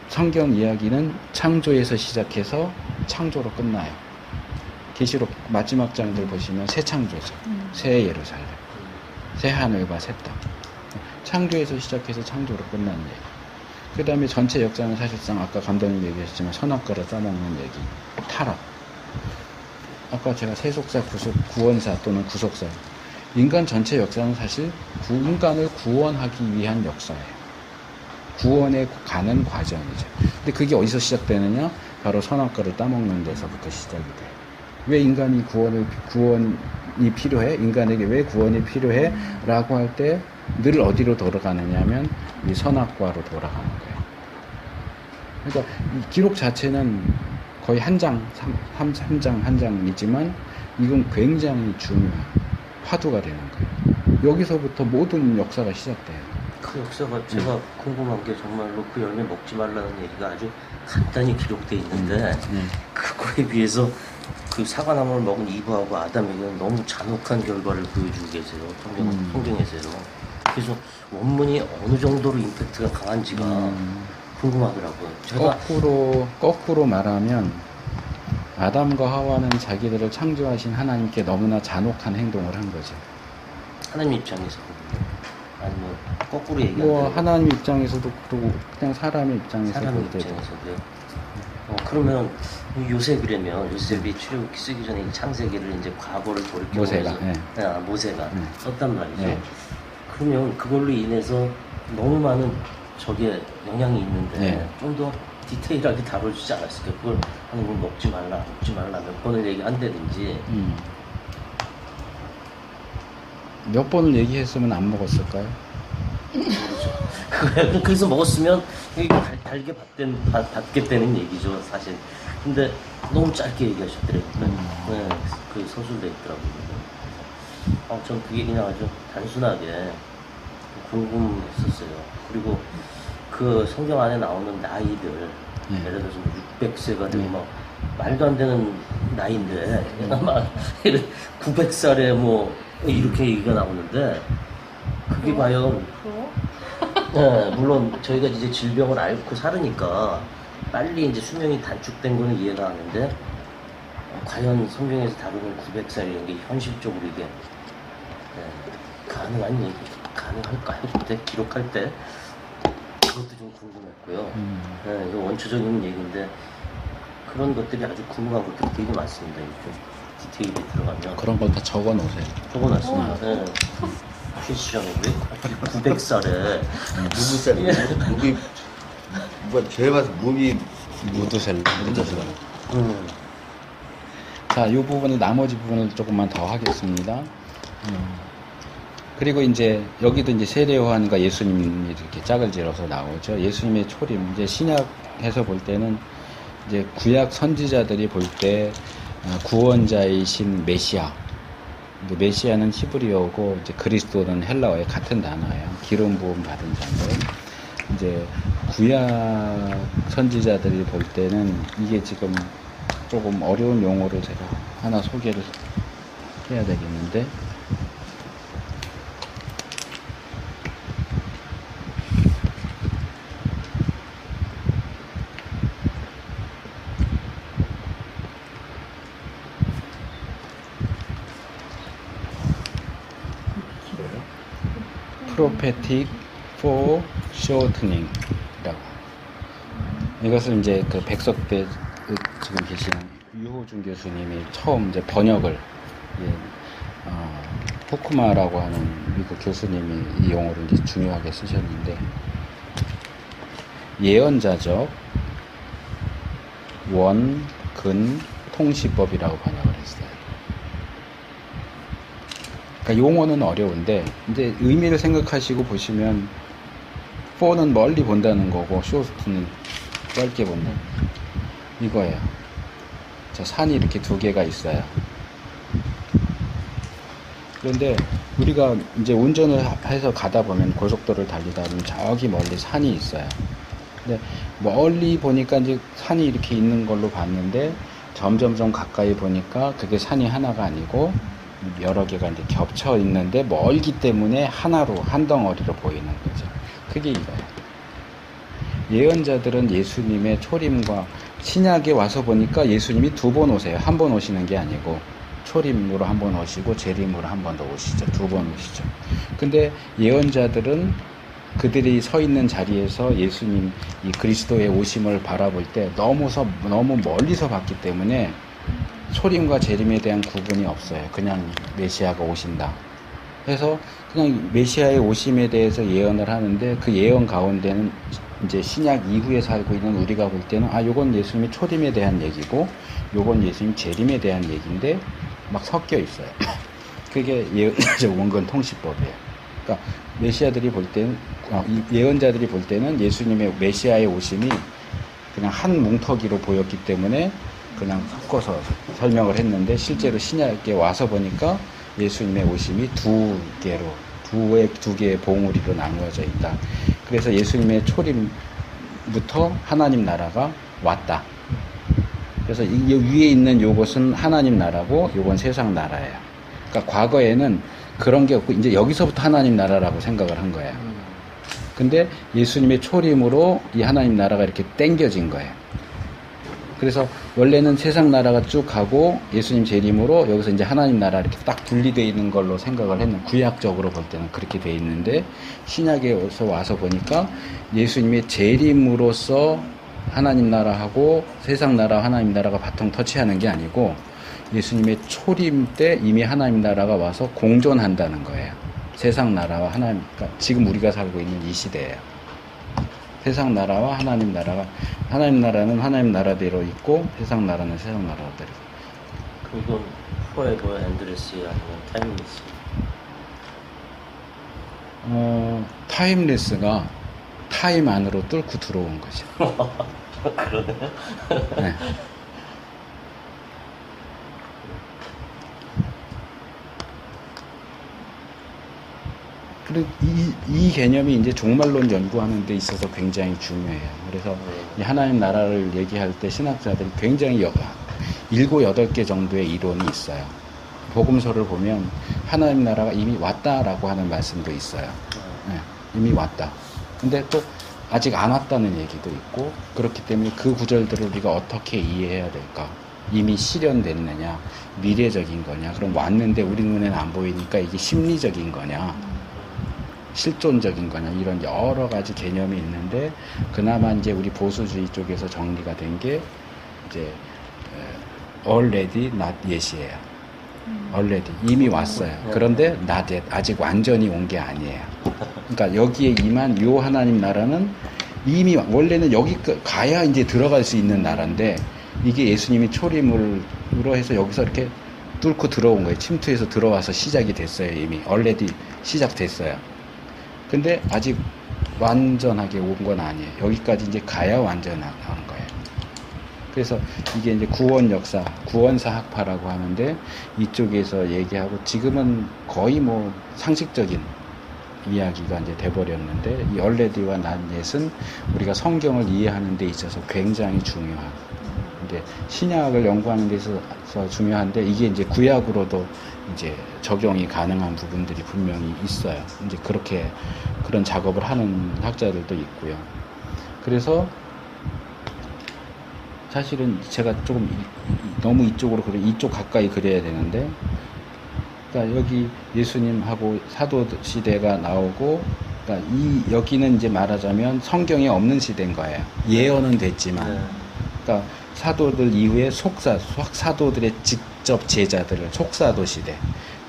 S1: 성경 이야기는 창조에서 시작해서 창조로 끝나요. 계시록 마지막 장들 보시면 새 창조죠. 새 예루살렘, 새 하늘과 새 땅. 창조에서 시작해서 창조로 끝나는 얘기. 그 다음에 전체 역사는 사실상 아까 감독님 얘기하셨지만 선악과를 따먹는 얘기, 타락. 아까 제가 세속사, 구원사 또는 구속사. 인간 전체 역사는 사실 인간을 구원하기 위한 역사예요. 구원에 가는 과정이죠. 근데 그게 어디서 시작되느냐? 바로 선악과를 따먹는 데서부터 시작이 돼요. 왜 인간이 구원이 필요해? 인간에게 왜 구원이 필요해? 라고 할 때 늘 어디로 돌아가느냐 하면 이 선악과로 돌아가는 거예요. 그러니까 이 기록 자체는 거의 한 장, 3장 한 장이지만 이건 굉장히 중요한 화두가 되는 거예요. 여기서부터 모든 역사가 시작돼요.
S2: 그 역사가 제가 궁금한 게 정말로 그 열매 먹지 말라는 얘기가 아주 간단히 기록돼 있는데 그거에 비해서 그 사과나무를 먹은 이브하고 아담에게는 너무 잔혹한 결과를 보여주고 계세요. 성경에서요. 그래서 원문이 어느 정도로 임팩트가 강한지가 궁금하더라고요. 제가
S1: 거꾸로 말하면 아담과 하와는 자기들을 창조하신 하나님께 너무나 잔혹한 행동을 한 거죠.
S2: 하나님 입장에서 아니면 거꾸로
S1: 뭐
S2: 얘기하면
S1: 하나님 입장에서도 그러고 그냥 사람의 입장에서도
S2: 사람
S1: 그래도.
S2: 입장에서도요. 그러면 요셉이라면 요셉이 출애굽기 쓰기 전에 이 창세기를 이제 과거를 돌이켜
S1: 모세가,
S2: 모세가
S1: 예.
S2: 썼단 말이죠.
S1: 예.
S2: 그러면 그걸로 인해서 너무 많은 적에 영향이 있는데
S1: 예.
S2: 좀 더 디테일하게 다뤄주지 않았을까? 그걸 하는 걸 먹지 말라 몇 번을 얘기한다든지.
S1: 몇 번을 얘기했으면 안 먹었을까요?
S2: 모르죠. 그래서 먹었으면 이게 달게 받겠다는 얘기죠, 사실. 근데 너무 짧게 얘기하셨더라고요. 네, 그 서술돼 있더라고요. 전 그게 그냥 아주 단순하게 궁금했었어요. 그리고 그 성경 안에 나오는 나이들, 예를 들어서 600세가 되고 막 말도 안 되는 나이인데, 막 900살에 뭐 이렇게 얘기가 나오는데, 그게 과연 네, 물론 저희가 이제 질병을 앓고 살으니까 빨리 이제 수명이 단축된 거는 이해가 하는데 과연 성경에서 다루는 900살이라는 게 현실적으로 이게 가능한 얘기, 가능할까요? 그때 기록할 때 그것도 좀 궁금했고요. 네, 이거 원초적인 얘기인데 그런 것들이 아주 궁금한 것들이 되게 많습니다. 좀 디테일이 들어가면
S1: 그런 걸 다 적어 놓으세요.
S2: 적어놨습니다. 네. 퀴즈시장에 왜 900살에
S3: 누구 쌀? 무기 뭐 제가 봐서 무기
S1: 무드셀러. 자, 이 부분을 나머지 부분을 조금만 더 하겠습니다. 그리고 이제 여기도 이제 세례 요한과 예수님이 이렇게 짝을 지어서 나오죠. 예수님의 초림. 이제 신약에서 볼 때는 이제 구약 선지자들이 볼 때 구원자이신 메시아. 근데 메시아는 히브리어고 이제 그리스도는 헬라어의 같은 단어예요. 기름 부음 받은 자인데 이제 구약 선지자들이 볼 때는 이게 지금 조금 어려운 용어를 제가 하나 소개를 해야 되겠는데 prophetic foreshortening 이라고. 이것을 이제 그 백석 때 지금 계시는 유호준 교수님이 처음 이제 번역을 후쿠마라고 하는 미국 교수님이 이 용어를 이제 중요하게 쓰셨는데 예언자적 원근 통시법이라고 번역을 했어요. 그러니까 용어는 어려운데 이제 의미를 생각하시고 보시면 for는 멀리 본다는 거고 short는 짧게 본다는 이거예요. 자, 산이 이렇게 두 개가 있어요. 그런데 우리가 이제 운전을 해서 가다 보면 고속도로를 달리다 보면 저기 멀리 산이 있어요. 근데 멀리 보니까 이제 산이 이렇게 있는 걸로 봤는데 점점점 가까이 보니까 그게 산이 하나가 아니고 여러 개가 이제 겹쳐 있는데 멀기 때문에 하나로 한 덩어리로 보이는 거죠. 그게 이거예요. 예언자들은 예수님의 초림과 신약에 와서 보니까 예수님이 두 번 오세요. 한 번 오시는 게 아니고 초림으로 한 번 오시고 재림으로 한 번 더 오시죠. 두 번 오시죠. 근데 예언자들은 그들이 서 있는 자리에서 예수님 이 그리스도의 오심을 바라볼 때 너무 멀리서 봤기 때문에 초림과 재림에 대한 구분이 없어요. 그냥 메시아가 오신다. 그래서 그냥 메시아의 오심에 대해서 예언을 하는데 그 예언 가운데는 이제 신약 이후에 살고 있는 우리가 볼 때는 요건 예수님의 초림에 대한 얘기고 요건 예수님 재림에 대한 얘기인데 막 섞여 있어요. 그게 원근 통시법이에요. 그러니까 메시아들이 볼 때는 예언자들이 볼 때는 예수님의 메시아의 오심이 그냥 한 뭉터기로 보였기 때문에 그냥 섞어서 설명을 했는데 실제로 신약에 와서 보니까 예수님의 오심이 두 두 개의 봉우리로 나누어져 있다. 그래서 예수님의 초림부터 하나님 나라가 왔다. 그래서 이 위에 있는 요것은 하나님 나라고 요건 세상 나라예요. 그러니까 과거에는 그런 게 없고 이제 여기서부터 하나님 나라라고 생각을 한 거예요. 근데 예수님의 초림으로 이 하나님 나라가 이렇게 땡겨진 거예요. 그래서 원래는 세상 나라가 쭉 가고 예수님 재림으로 여기서 이제 하나님 나라 이렇게 딱 분리되어 있는 걸로 생각을 했는, 구약적으로 볼 때는 그렇게 돼 있는데 신약에서 와서 보니까 예수님의 재림으로써 하나님 나라하고 세상 나라 하나님 나라가 바통 터치하는 게 아니고 예수님의 초림 때 이미 하나님 나라가 와서 공존한다는 거예요. 세상 나라와 하나님, 그러니까 지금 우리가 살고 있는 이 시대예요. 세상 나라와 하나님 나라가, 하나님 나라는 하나님 나라대로 있고 세상 나라는 세상 나라대로.
S2: 그럼 이건 포에버 엔드레스 아니면 타임리스?
S1: 타임레스가 타임 안으로 뚫고 들어온 거죠.
S2: 그러네.
S1: 네. 그리고 이 개념이 이제 종말론 연구하는 데 있어서 굉장히 중요해요. 그래서 이 하나님 나라를 얘기할 때 신학자들이 굉장히 7, 8개 정도의 이론이 있어요. 복음서를 보면 하나님 나라가 이미 왔다라고 하는 말씀도 있어요. 네, 이미 왔다. 근데 또 아직 안 왔다는 얘기도 있고, 그렇기 때문에 그 구절들을 우리가 어떻게 이해해야 될까? 이미 실현됐느냐? 미래적인 거냐? 그럼 왔는데 우리 눈에는 안 보이니까 이게 심리적인 거냐? 실존적인 거냐? 이런 여러 가지 개념이 있는데, 그나마 이제 우리 보수주의 쪽에서 정리가 된 게 이제 already not yet이에요. already 이미 왔어요. 그런데 not yet, 아직 완전히 온 게 아니에요. 그러니까 여기에 임한 요 하나님 나라는 이미 원래는 여기 가야 이제 들어갈 수 있는 나라인데, 이게 예수님이 초림으로 해서 여기서 이렇게 뚫고 들어온 거예요. 침투해서 들어와서 시작이 됐어요. 이미 already 시작됐어요. 근데 아직 완전하게 온 건 아니에요. 여기까지 이제 가야 완전한 거예요. 그래서 이게 이제 구원 역사, 구원사학파라고 하는데, 이쪽에서 얘기하고 지금은 거의 뭐 상식적인 이야기가 이제 돼버렸는데, 이 얼레디와 난옛은 우리가 성경을 이해하는 데 있어서 굉장히 중요한, 이제 신약을 연구하는 데 있어서 중요한데, 이게 이제 구약으로도 이제 적용이 가능한 부분들이 분명히 있어요. 이제 그렇게 그런 작업을 하는 학자들도 있고요. 그래서 사실은 제가 조금 너무 이쪽으로 이쪽 가까이 그려야 되는데, 그러니까 여기 예수님하고 사도 시대가 나오고, 그러니까 여기는 이제 말하자면 성경에 없는 시대인 거예요. 예언은 됐지만, 그러니까 사도들 이후에 사도들의 직접 제자들을 속사도 시대,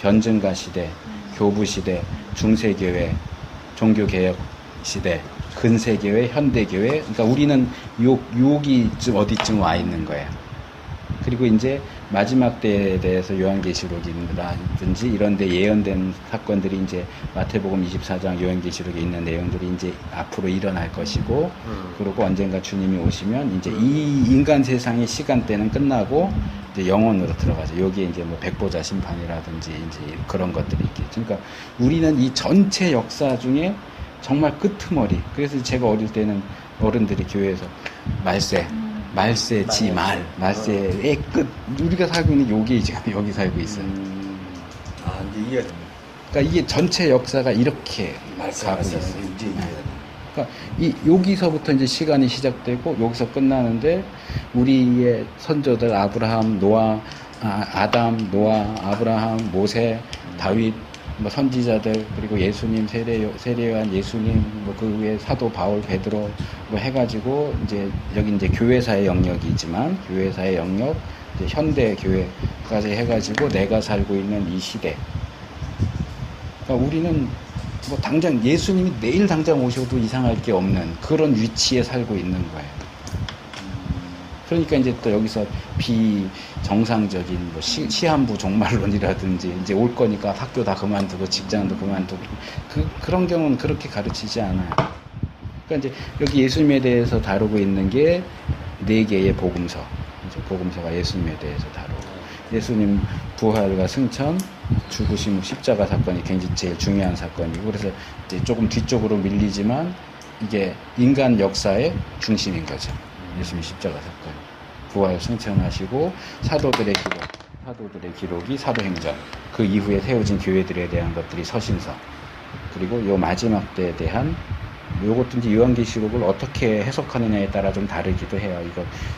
S1: 변증가 시대, 교부 시대, 중세교회, 종교개혁 시대, 근세교회, 현대교회. 그러니까 우리는 여기쯤 어디쯤 와 있는 거예요. 그리고 이제 마지막 때에 대해서 요한계시록이라든지 이런 데 예언된 사건들이 이제 마태복음 24장 요한계시록에 있는 내용들이 이제 앞으로 일어날 것이고, 그리고 언젠가 주님이 오시면 이제 이 인간 세상의 시간대는 끝나고 이제 영원으로 들어가죠. 여기에 이제 뭐 백보자 심판이라든지 이제 그런 것들이 있겠죠. 그러니까 우리는 이 전체 역사 중에 정말 끄트머리. 그래서 제가 어릴 때는 어른들이 교회에서 말세지 말세의 끝. 우리가 살고 있는 요게 지금 여기 살고 있어요.
S3: 이제 이해됩니다.
S1: 그러니까 이게 전체 역사가 이렇게 가고 있어요.
S3: 이제
S1: 그러니까 여기서부터 이제 시간이 시작되고 여기서 끝나는데, 우리의 선조들 아브라함, 노아, 아담, 노아, 아브라함, 모세, 다윗, 뭐 선지자들, 그리고 예수님, 세례요한 예수님, 뭐 그 위에 사도 바울, 베드로 뭐 해가지고 이제 여기 이제 교회사의 영역이지만, 교회사의 영역, 이제 현대 교회까지 해가지고 내가 살고 있는 이 시대. 그러니까 우리는 뭐 당장 예수님이 내일 당장 오셔도 이상할 게 없는 그런 위치에 살고 있는 거예요. 그러니까 이제 또 여기서 비정상적인 뭐 시한부 종말론이라든지 이제 올 거니까 학교 다 그만두고 직장도 그만두고 그런 경우는 그렇게 가르치지 않아요. 그러니까 이제 여기 예수님에 대해서 다루고 있는 게 4개의 복음서. 이제 복음서가 예수님에 대해서 다루고, 예수님 부활과 승천, 죽으심 십자가 사건이 굉장히 제일 중요한 사건이고, 그래서 이제 조금 뒤쪽으로 밀리지만 이게 인간 역사의 중심인 거죠. 예수님 십자가 사건. 부활 승천하시고 사도들의 기록이 사도행전, 그 이후에 세워진 교회들에 대한 것들이 서신서, 그리고 요 마지막 때에 대한 요것도 이제 요한계시록을 어떻게 해석하느냐에 따라 좀 다르기도 해요.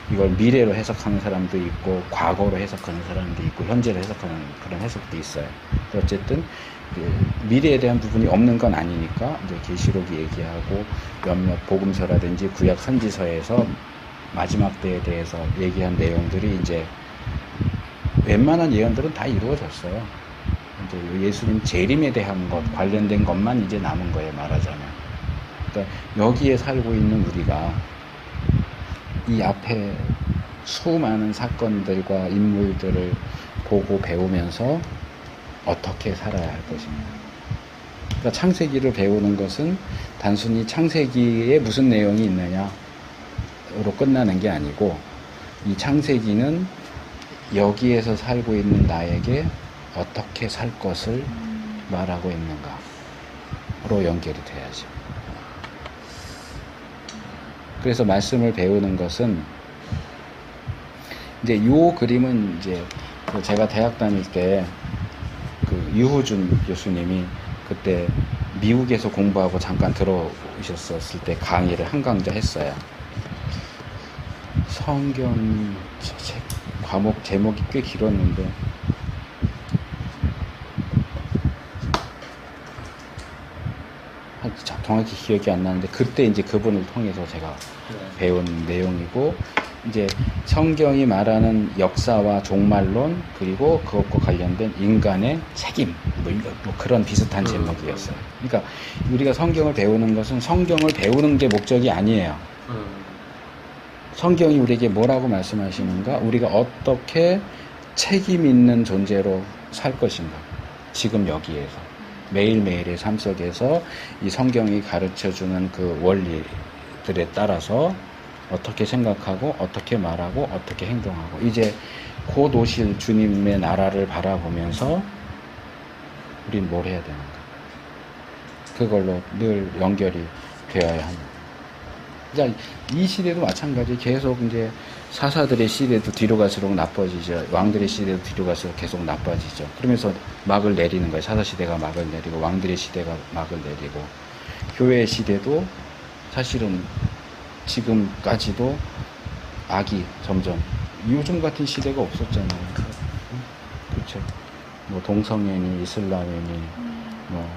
S1: 이걸 미래로 해석하는 사람도 있고, 과거로 해석하는 사람도 있고, 현재로 해석하는 그런 해석도 있어요. 어쨌든 그 미래에 대한 부분이 없는 건 아니니까 이제 계시록이 얘기하고 몇몇 복음서라든지 구약 선지서에서 마지막 때에 대해서 얘기한 내용들이 이제 웬만한 예언들은 다 이루어졌어요. 이제 예수님 재림에 대한 것 관련된 것만 이제 남은 거예요, 말하자면. 그러니까 여기에 살고 있는 우리가 이 앞에 수많은 사건들과 인물들을 보고 배우면서 어떻게 살아야 할 것인가. 그러니까 창세기를 배우는 것은 단순히 창세기에 무슨 내용이 있느냐로 끝나는 게 아니고, 이 창세기는 여기에서 살고 있는 나에게 어떻게 살 것을 말하고 있는가로 연결이 돼야죠. 그래서 말씀을 배우는 것은 이제 요 그림은 이제 제가 대학 다닐 때 그 유호준 교수님이 그때 미국에서 공부하고 잠깐 들어오셨었을 때 강의를 한 강좌 했어요. 성경 과목 제목이 꽤 길었는데 정확히 기억이 안 나는데, 그때 이제 그분을 통해서 제가 배운 내용이고, 이제 성경이 말하는 역사와 종말론, 그리고 그것과 관련된 인간의 책임, 뭐 그런 비슷한 제목이었어요. 그러니까 우리가 성경을 배우는 것은 성경을 배우는 게 목적이 아니에요. 성경이 우리에게 뭐라고 말씀하시는가, 우리가 어떻게 책임 있는 존재로 살 것인가, 지금 여기에서 매일매일의 삶 속에서 이 성경이 가르쳐주는 그 원리들에 따라서 어떻게 생각하고 어떻게 말하고 어떻게 행동하고, 이제 곧 오실 주님의 나라를 바라보면서 우린 뭘 해야 되는가, 그걸로 늘 연결이 되어야 합니다. 그러니까 이 시대도 마찬가지. 계속 이제 사사들의 시대도 뒤로 갈수록 나빠지죠. 왕들의 시대도 뒤로 갈수록 계속 나빠지죠. 그러면서 막을 내리는 거예요. 사사 시대가 막을 내리고, 왕들의 시대가 막을 내리고, 교회의 시대도 사실은 지금까지도 악이 점점, 요즘 같은 시대가 없었잖아요. 그렇죠. 뭐 동성애니 이슬람애니 뭐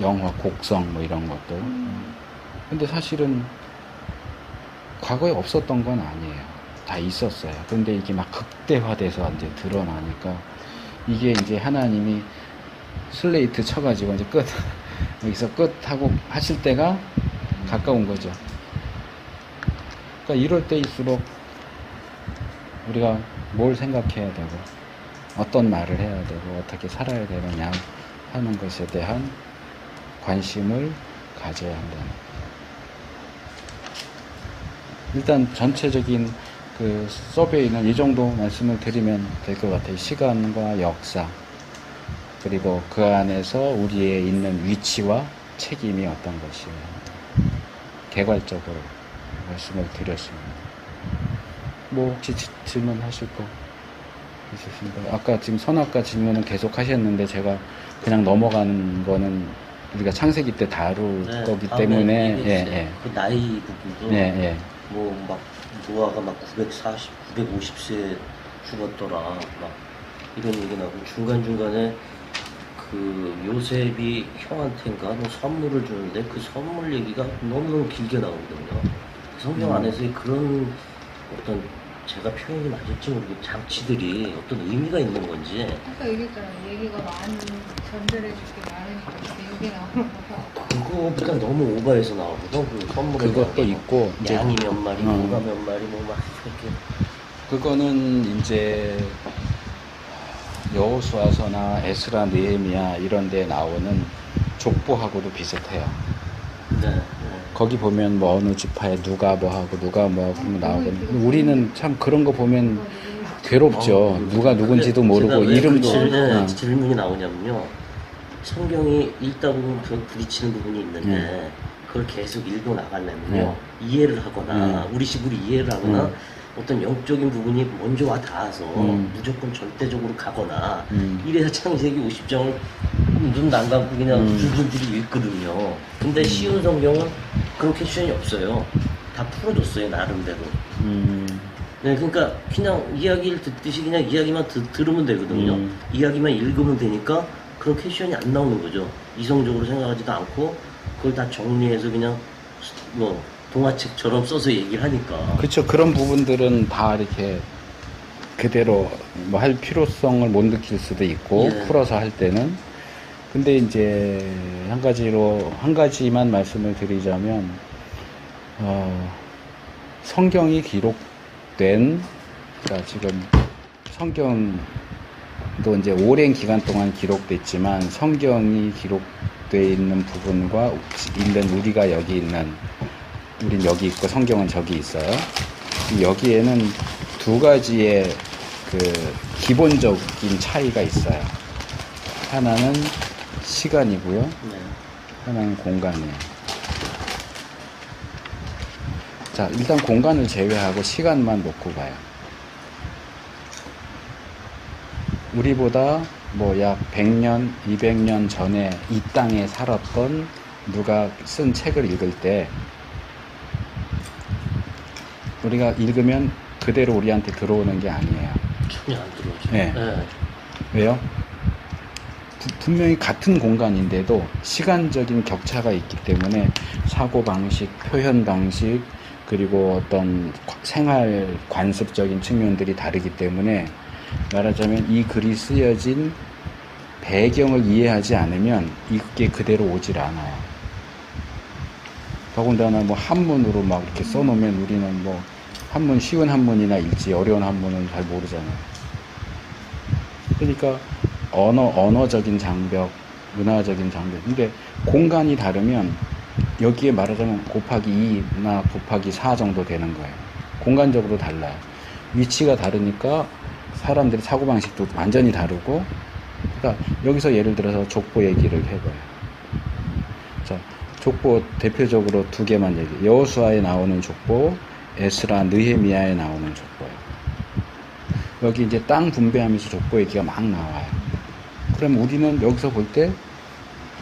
S1: 영화 곡성 뭐 이런 것들. 근데 사실은 과거에 없었던 건 아니에요. 다 있었어요. 근데 이게 막 극대화돼서 이제 드러나니까, 이게 이제 하나님이 슬레이트 쳐가지고 이제 끝, 여기서 끝하고 하실 때가 가까운 거죠. 그러니까 이럴 때일수록 우리가 뭘 생각해야 되고, 어떤 말을 해야 되고, 어떻게 살아야 되느냐 하는 것에 대한 관심을 가져야 한다. 일단 전체적인 그 서베이는 이 정도 말씀을 드리면 될 것 같아요. 시간과 역사, 그리고 그 안에서 우리의 있는 위치와 책임이 어떤 것이며, 개괄적으로 말씀을 드렸습니다. 뭐 혹시 질문하실 거 있으신가요? 아까 지금 선악과 질문은 계속 하셨는데 제가 그냥 넘어가는 거는 우리가 창세기 때 다룰 거기 때문에, 예.
S2: 그 나이 부분도
S1: 예.
S2: 뭐 막 노아가 막 940, 950세 죽었더라 막 이런 얘기 나고, 중간중간에 그 요셉이 형한테인가 뭐 선물을 주는데 그 선물 얘기가 너무너무 길게 나오거든요. 성경 안에서의 그런 어떤, 제가 표현이 맞을지 모르겠고, 장치들이 어떤 의미가 있는 건지.
S4: 아까 얘기했잖아. 얘기가 많은, 전달해 줄게 많으니까 이게 나오는 거.
S2: 그거보다 너무 오버해서 나오거든. 그 선물에
S1: 그것도 있고,
S2: 양이 몇 마리, 뭐가 몇 마리, 뭐 막 이렇게.
S1: 그거는 이제 여호수아서나 에스라, 느헤미야 이런 데 나오는 족보하고도 비슷해요.
S2: 네.
S1: 거기 보면 뭐 어느 지파에 누가 뭐 하고 누가 뭐 하고 나오거든요. 우리는 참 그런 거 보면 괴롭죠. 누가 누군지도 모르고
S2: 제가 왜
S1: 이름도. 어.
S2: 질문이 나오냐면요. 성경이 읽다 보면 부딪히는 부분이 있는데
S1: 네.
S2: 그걸 계속 읽어 나가려면요. 이해를 하거나 우리 식으로 이해를 하거나 어떤 영적인 부분이 먼저 와 닿아서 무조건 절대적으로 가거나 이래서 창세기 50장을 눈 안 감고 그냥 줄줄줄이 읽거든요. 근데 쉬운 성경은 그런 퀘션이 없어요. 다 풀어줬어요, 나름대로. 네, 그러니까 그냥 이야기를 듣듯이 그냥 이야기만 들으면 되거든요. 이야기만 읽으면 되니까 그런 퀘션이 안 나오는 거죠. 이성적으로 생각하지도 않고 그걸 다 정리해서 그냥 뭐 동화책처럼 써서 얘기를 하니까.
S1: 그렇죠. 그런 부분들은 다 이렇게 그대로 뭐 할 필요성을 못 느낄 수도 있고
S2: 예.
S1: 풀어서 할 때는. 근데 이제 한 가지만 말씀을 드리자면 성경이 기록된, 그러니까 지금 성경도 이제 오랜 기간 동안 기록됐지만 성경이 기록되어 있는 부분과 있는 우리가 여기 있는, 우린 여기 있고 성경은 저기 있어요. 여기에는 두 가지의 그 기본적인 차이가 있어요. 하나는 시간이고요.
S2: 네.
S1: 하나는 공간이에요. 자, 일단 공간을 제외하고 시간만 놓고 봐요. 우리보다 뭐 약 100년, 200년 전에 이 땅에 살았던 누가 쓴 책을 읽을 때 우리가 읽으면 그대로 우리한테 들어오는 게 아니에요.
S2: 전혀 안 들어오죠.
S1: 네.
S2: 네.
S1: 왜요? 분명히 같은 공간인데도 시간적인 격차가 있기 때문에 사고방식, 표현방식, 그리고 어떤 생활 관습적인 측면들이 다르기 때문에 말하자면 이 글이 쓰여진 배경을 이해하지 않으면 이게 그대로 오질 않아요. 더군다나 뭐 한문으로 막 이렇게 써놓으면 우리는 뭐 한문, 쉬운 한문이나 읽지 어려운 한문은 잘 모르잖아요. 그러니까 언어적인 장벽, 문화적인 장벽. 근데 공간이 다르면 여기에 말하자면 곱하기 2나 곱하기 4 정도 되는 거예요. 공간적으로 달라요. 위치가 다르니까 사람들의 사고방식도 완전히 다르고. 그러니까 여기서 예를 들어서 족보 얘기를 해봐요. 자, 족보 대표적으로 두 개만 얘기해요. 여호수아에 나오는 족보, 에스라, 느헤미야에 나오는 족보예요. 여기 이제 땅 분배하면서 족보 얘기가 막 나와요. 그럼 우리는 여기서 볼 때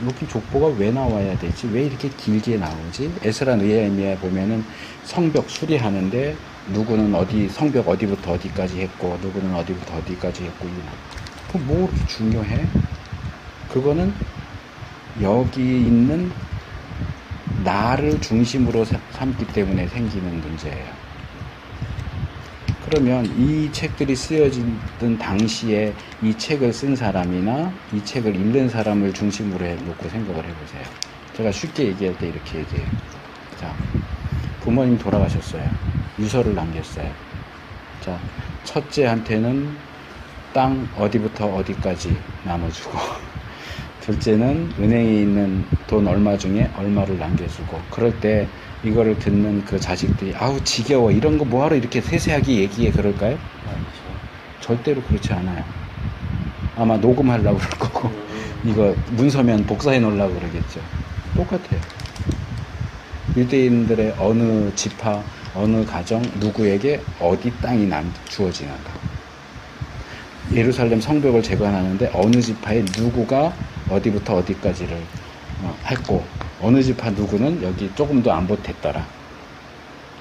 S1: 여기 족보가 왜 나와야 되지? 왜 이렇게 길게 나오지? 에스라, 느헤미야 보면은 성벽 수리하는데 누구는 어디 성벽 어디부터 어디까지 했고 누구는 어디부터 어디까지 했고, 그럼 뭐 그렇게 중요해? 그거는 여기 있는 나를 중심으로 삼기 때문에 생기는 문제예요. 그러면 이 책들이 쓰여지던 당시에 이 책을 쓴 사람이나 이 책을 읽는 사람을 중심으로 해놓고 생각을 해보세요. 제가 쉽게 얘기할 때 이렇게 얘기해요. 자, 부모님 돌아가셨어요. 유서를 남겼어요. 자, 첫째한테는 땅 어디부터 어디까지 나눠주고, 둘째는 은행에 있는 돈 얼마 중에 얼마를 남겨주고, 그럴 때 이거를 듣는 그 자식들이 아우 지겨워, 이런 거 뭐하러 이렇게 세세하게 얘기해, 그럴까요? 절대로 그렇지 않아요. 아마 녹음하려고 그럴 거고 이거 문서면 복사해 놓으려고 그러겠죠. 똑같아요. 유대인들의 어느 지파, 어느 가정, 누구에게 어디 땅이 주어지는가. 예루살렘 성벽을 재건하는데 어느 지파에 누구가 어디부터 어디까지를 했고, 어느 지파 누구는 여기 조금도 안 보탰더라.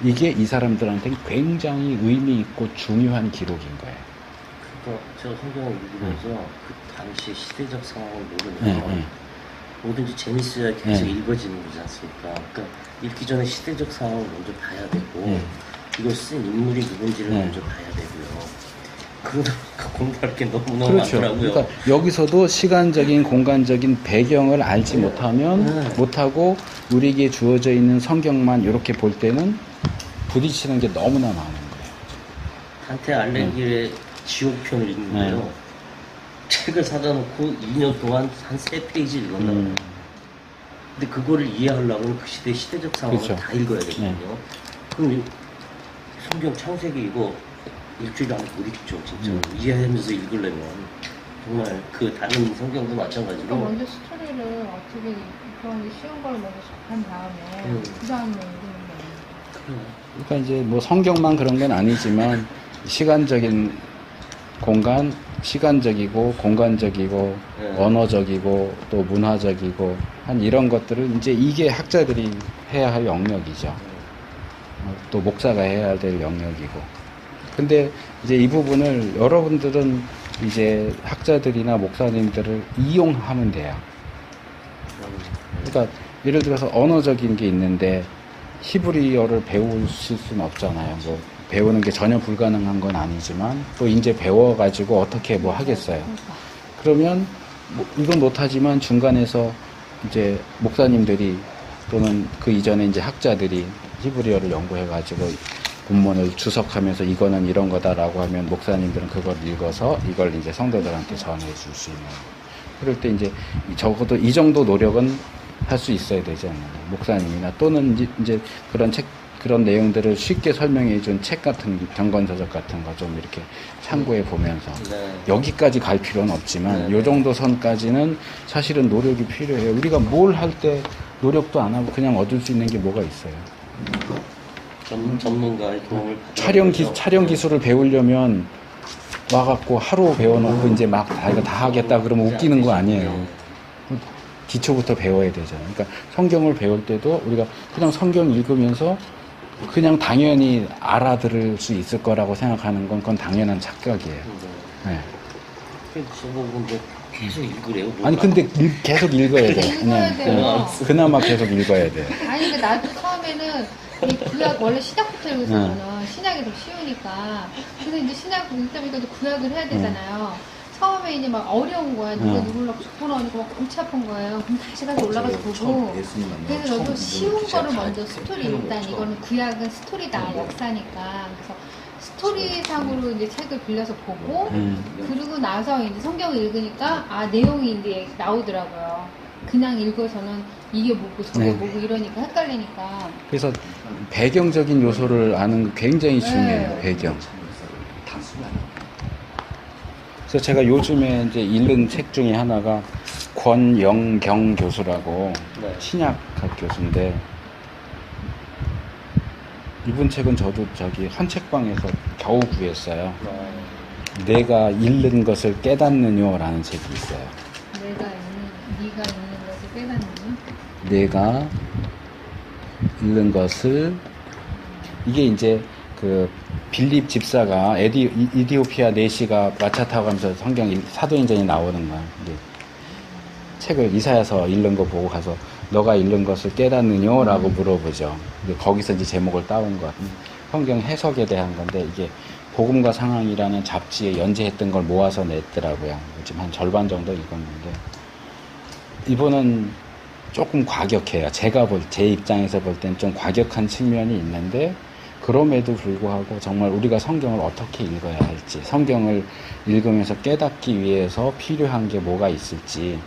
S1: 이게 이 사람들한테는 굉장히 의미 있고 중요한 기록인 거예요.
S2: 그러니까 제가 성경을 읽으면서 그 당시 시대적 상황을 모르면 뭐든지 재밌어야 계속 읽어지는 거지 않습니까? 그러니까 읽기 전에 시대적 상황을 먼저 봐야 되고 이걸 쓴 인물이 누군지를 먼저 봐야 되고요. 그러다 보니까 공부할 게 너무너무
S1: 그렇죠.
S2: 많더라고요.
S1: 그러니까 여기서도 시간적인 공간적인 배경을 알지 못하고 우리에게 주어져 있는 성경만 이렇게 볼 때는 부딪히는 게 너무나 많은 거예요.
S2: 단테 알레기의 지옥편을 읽는데요. 책을 사다 놓고 2년 동안 한 3페이지 읽었나 봐요. 근데 그거를 이해하려면 그 시대의 시대적 상황을
S1: 그렇죠.
S2: 다 읽어야 되거든요. 그럼 성경 창세기 이거 일주일 안에 못 읽죠, 진짜. 이해하면서 읽으려면. 정말 그 다른 성경도 마찬가지로.
S4: 그러니까 먼저 스토리를 어떻게 그런 게 쉬운 걸 먼저 접한 다음에 그 다음에 읽는 거예요.
S1: 그러니까 이제 뭐 성경만 그런 건 아니지만 시간적인 공간, 시간적이고 공간적이고
S2: 네.
S1: 언어적이고 또 문화적이고 한 이런 것들을 이제 이게 학자들이 해야 할 영역이죠. 또 목사가 해야 될 영역이고. 근데 이제 이 부분을 여러분들은 이제 학자들이나 목사님들을 이용하면 돼요. 그러니까 예를 들어서 언어적인 게 있는데 히브리어를 배우실 수는 없잖아요. 뭐 배우는 게 전혀 불가능한 건 아니지만 또 이제 배워가지고 어떻게 뭐 하겠어요. 그러면 뭐 이건 못하지만 중간에서 이제 목사님들이 또는 그 이전에 이제 학자들이 히브리어를 연구해가지고 본문을 주석하면서 이거는 이런 거다라고 하면 목사님들은 그걸 읽어서 이걸 이제 성도들한테 전해줄 수 있는. 그럴 때 이제 적어도 이 정도 노력은 할 수 있어야 되지 않나요? 목사님이나 또는 이제 그런 책, 그런 내용들을 쉽게 설명해 준 책 같은, 경건서적 같은 거 좀 이렇게 참고해 보면서
S2: 네.
S1: 여기까지 갈 필요는 없지만
S2: 네.
S1: 요 정도 선까지는 사실은 노력이 필요해요. 우리가 뭘 할 때 노력도 안 하고 그냥 얻을 수 있는 게 뭐가 있어요?
S2: 전문가의 도움을
S1: 촬영 기술을 배우려면 와갖고 하루 배워놓고 이제 막 이거 다 하겠다 그러면 웃기는 거 아니에요. 기초부터 배워야 되잖아요. 그러니까 성경을 배울 때도 우리가 그냥 성경 읽으면서 그냥 당연히 알아들을 수 있을 거라고 생각하는 건 그건 당연한 착각이에요. 네.
S2: 근데 계속 읽으래요.
S1: 아니 근데 계속 읽어야 돼.
S4: 읽어야 돼요.
S1: 그나마 계속 읽어야 돼.
S4: 아니 근데 나도 처음에는 이 구약 원래 신약부터 읽었잖아. 신약이 더 쉬우니까. 그래서 이제 신약 읽다 보니까 또 구약을 해야 되잖아요. 처음에 이제 막 어려운 거야. 누가 누구를 죽고 나오니까 막 골치 아픈 거예요. 그럼 다시 가서 올라가서 보고. 그래서 저도 쉬운 거를 먼저 스토리 일단 이거는 구약은 스토리다 역사니까. 그래서 스토리상으로 이제 책을 빌려서 보고 그리고 나서 이제 성경을 읽으니까 아 내용이 이제 나오더라고요. 그냥 읽어서는 이게 뭐고 저게 뭐고 이러니까 헷갈리니까.
S1: 그래서 배경적인 요소를 아는 게 굉장히 중요해요.
S4: 네.
S1: 배경. 그래서 제가 요즘에 이제 읽는 책 중에 하나가 권영경 교수라고
S2: 네.
S1: 신약학 교수인데 이분 책은 저도 저기 헌책방에서 겨우 구했어요. 내가 읽는 것을 깨닫느냐라는 책이 있어요.
S4: 네가 읽는 것을 깨닫느니.
S1: 내가 읽는 것을 이게 이제 그 빌립 집사가 이디오피아 내시가 마차 타고 가면서 성경 사도행전이 나오는 거야. 이제 책을 이사야서 읽는 거 보고 가서 너가 읽는 것을 깨닫느냐라고 물어보죠. 거기서 이제 제목을 따온 것 같은 성경 해석에 대한 건데 이게 복음과 상황이라는 잡지에 연재했던 걸 모아서 냈더라고요. 지금 한 절반 정도 읽었는데 이분은 조금 과격해요. 제 입장에서 볼 땐 좀 과격한 측면이 있는데 그럼에도 불구하고 정말 우리가 성경을 어떻게 읽어야 할지, 성경을 읽으면서 깨닫기 위해서 필요한 게 뭐가 있을지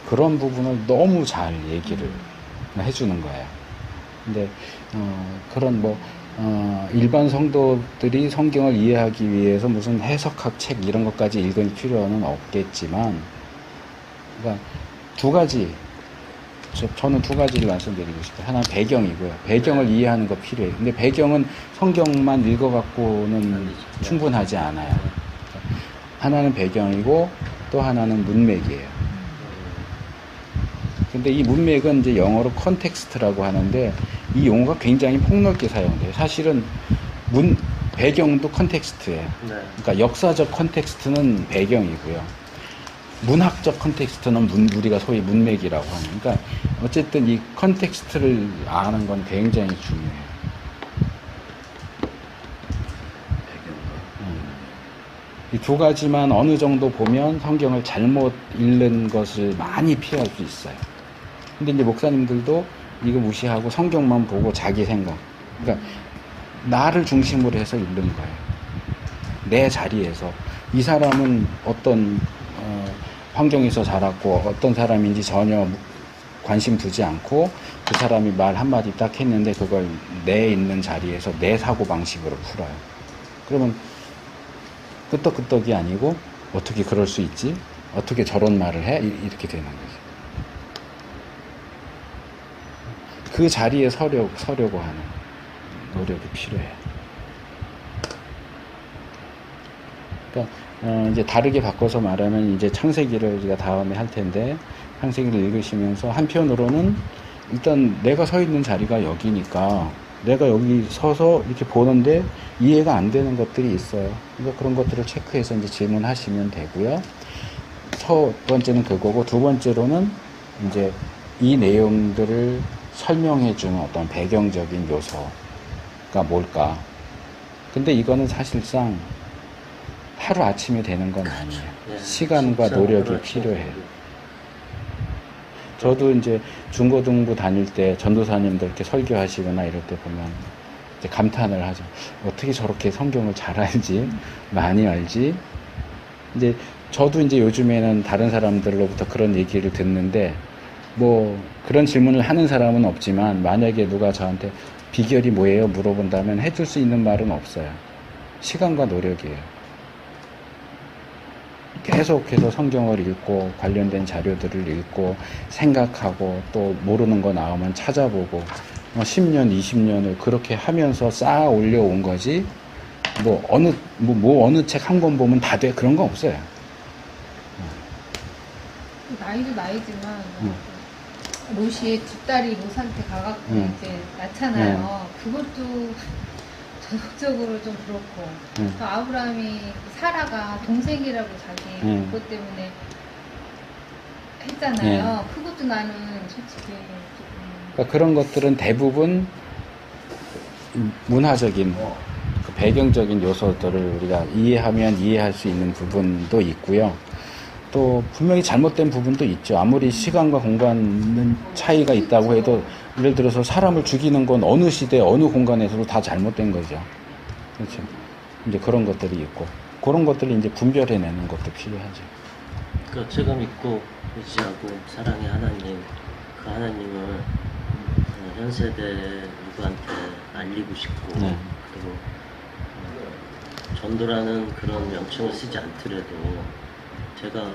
S1: 그런 부분을 너무 잘 얘기를 해주는 거예요. 근데 그런 일반 성도들이 성경을 이해하기 위해서 무슨 해석학 책 이런 것까지 읽을 필요는 없겠지만, 그러니까 두 가지. 저는 두 가지를 말씀드리고 싶어요. 하나는 배경이고요. 배경을 이해하는 거 필요해요. 근데 배경은 성경만 읽어갖고는 충분하지 않아요. 하나는 배경이고 또 하나는 문맥이에요. 근데 이 문맥은 이제 영어로 컨텍스트라고 하는데 이 용어가 굉장히 폭넓게 사용돼요. 사실은 배경도 컨텍스트예요. 그러니까 역사적 컨텍스트는 배경이고요. 문학적 컨텍스트는 우리가 소위 문맥이라고 하는. 그러니까 어쨌든 이 컨텍스트를 아는 건 굉장히 중요해요. 이 두 가지만 어느 정도 보면 성경을 잘못 읽는 것을 많이 피할 수 있어요. 근데 이제 목사님들도 이거 무시하고 성경만 보고 자기 생각. 그러니까 나를 중심으로 해서 읽는 거예요. 내 자리에서. 이 사람은 어떤 환경에서 자랐고 어떤 사람인지 전혀 관심 두지 않고 그 사람이 말 한마디 딱 했는데 그걸 내 있는 자리에서 내 사고방식으로 풀어요. 그러면 끄떡끄떡이 아니고 어떻게 그럴 수 있지? 어떻게 저런 말을 해? 이렇게 되는 거죠. 그 자리에 서려고 하는 노력이 필요해요. 그러니까 이제 다르게 바꿔서 말하면 이제 창세기를 우리가 다음에 할 텐데 창세기를 읽으시면서 한편으로는 일단 내가 서 있는 자리가 여기니까 내가 여기 서서 이렇게 보는데 이해가 안 되는 것들이 있어요. 그러니까 그런 것들을 체크해서 이제 질문하시면 되고요. 첫 번째는 그거고 두 번째로는 이제 이 내용들을 설명해 주는 어떤 배경적인 요소가 뭘까. 근데 이거는 사실상 하루 아침에 되는 건 아니에요.
S2: 네,
S1: 시간과
S2: 진짜
S1: 노력이
S2: 그렇죠.
S1: 필요해요. 저도 이제 중고등부 다닐 때 전도사님들 이렇게 설교하시거나 이럴 때 보면 이제 감탄을 하죠. 어떻게 저렇게 성경을 잘 알지? 많이 알지? 이제 저도 이제 요즘에는 다른 사람들로부터 그런 얘기를 듣는데 뭐 그런 질문을 하는 사람은 없지만 만약에 누가 저한테 비결이 뭐예요? 물어본다면 해줄 수 있는 말은 없어요. 시간과 노력이에요. 계속해서 성경을 읽고 관련된 자료들을 읽고 생각하고 또 모르는 거 나오면 찾아보고 10년, 20년을 그렇게 하면서 쌓아 올려온 거지 뭐 어느 책 한 권 보면 다 돼 그런 거 없어요.
S4: 나이도 나이지만 롯이 뒷다리 롯한테 가갖고 이제 낳잖아요. 그것도 도덕적으로 좀 그렇고 또 아브라함이 사라가 동생이라고 자기 그것 때문에 했잖아요. 그것도 나는 솔직히 조금
S1: 그러니까 그런 것들은 대부분 문화적인 그 배경적인 요소들을 우리가 이해하면 이해할 수 있는 부분도 있고요. 또 분명히 잘못된 부분도 있죠. 아무리 시간과 공간 차이가 있다고 해도 예를 들어서 사람을 죽이는 건 어느 시대 어느 공간에서도 다 잘못된 거죠. 그렇죠. 이제 그런 것들이 있고 그런 것들을 이제 분별해내는 것도 필요하죠.
S2: 그 제가 믿고 의지하고 사랑의 하나님, 그 하나님을 현 세대 누구한테 알리고 싶고
S1: 네.
S2: 그리고 전도라는 그런 명칭을 쓰지 않더라도 제가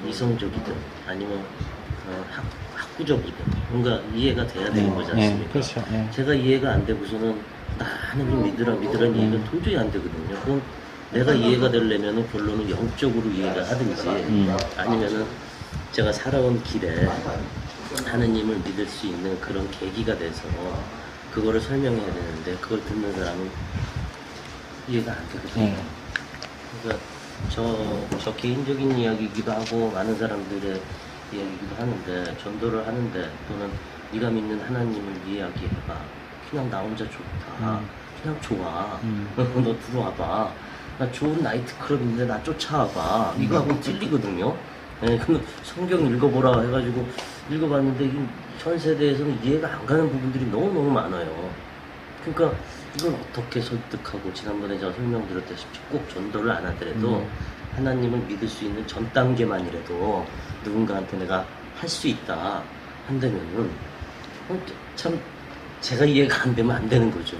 S2: 이성적이든 아니면 학구적이든 뭔가 이해가 돼야 되는 거지 않습니까?
S1: 그렇죠. 네.
S2: 제가 이해가 안 되고서는 나 하나님 믿으라는 얘기는 도저히 안 되거든요. 그럼 내가 이해가 되려면 결론은 영적으로 이해를 하든지 아니면은 제가 살아온 길에 하느님을 믿을 수 있는 그런 계기가 돼서 그거를 설명해야 되는데 그걸 듣는 사람은 이해가 안 되거든요. 그러니까 저 개인적인 이야기이기도 하고 많은 사람들의 이야기이기도 하는데 전도를 하는데 또는 네가 믿는 하나님을 이야기해봐. 그냥 나 혼자 좋다. 그냥 좋아. 너 들어와봐. 나 좋은 나이트클럽인데 나 쫓아와봐. 이거하고는 틀리거든요. 네, 근데 성경 읽어보라 해가지고 읽어봤는데 현 세대에서는 이해가 안 가는 부분들이 너무너무 많아요. 그러니까 이걸 어떻게 설득하고 지난번에 제가 설명드렸다시피 꼭 전도를 안 하더라도 하나님을 믿을 수 있는 전 단계만이라도 누군가한테 내가 할 수 있다 한다면은 참 제가 이해가 안 되면 안 되는 거죠.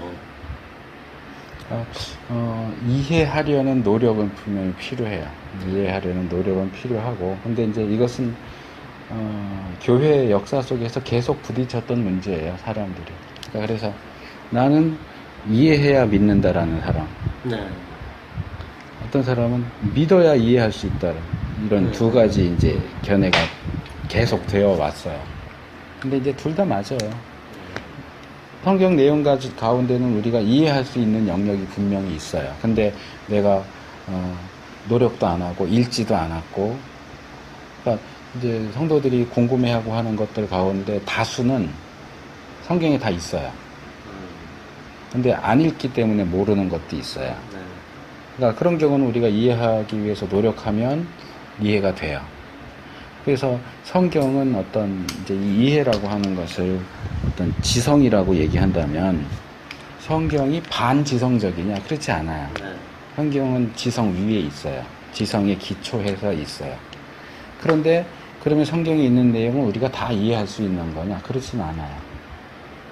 S1: 이해하려는 노력은 분명히 필요해요. 이해하려는 노력은 필요하고 근데 이제 이것은 교회 역사 속에서 계속 부딪혔던 문제예요. 사람들이. 그러니까 그래서 나는 이해해야 믿는다라는 사람.
S2: 네.
S1: 어떤 사람은 믿어야 이해할 수 있다는 이런 두 가지 이제 견해가 계속 되어 왔어요. 근데 이제 둘 다 맞아요. 성경 내용 가운데는 우리가 이해할 수 있는 영역이 분명히 있어요. 근데 내가 노력도 안 하고 읽지도 않았고, 그러니까 이제 성도들이 궁금해하고 하는 것들 가운데 다수는 성경에 다 있어요. 근데 안 읽기 때문에 모르는 것도 있어요.
S2: 네.
S1: 그러니까 그런 경우는 우리가 이해하기 위해서 노력하면 이해가 돼요. 그래서 성경은 어떤 이제 이 이해라고 하는 것을 어떤 지성이라고 얘기한다면 성경이 반지성적이냐? 그렇지 않아요.
S2: 네.
S1: 성경은 지성 위에 있어요. 지성에 기초해서 있어요. 그런데 그러면 성경에 있는 내용을 우리가 다 이해할 수 있는 거냐? 그렇진 않아요.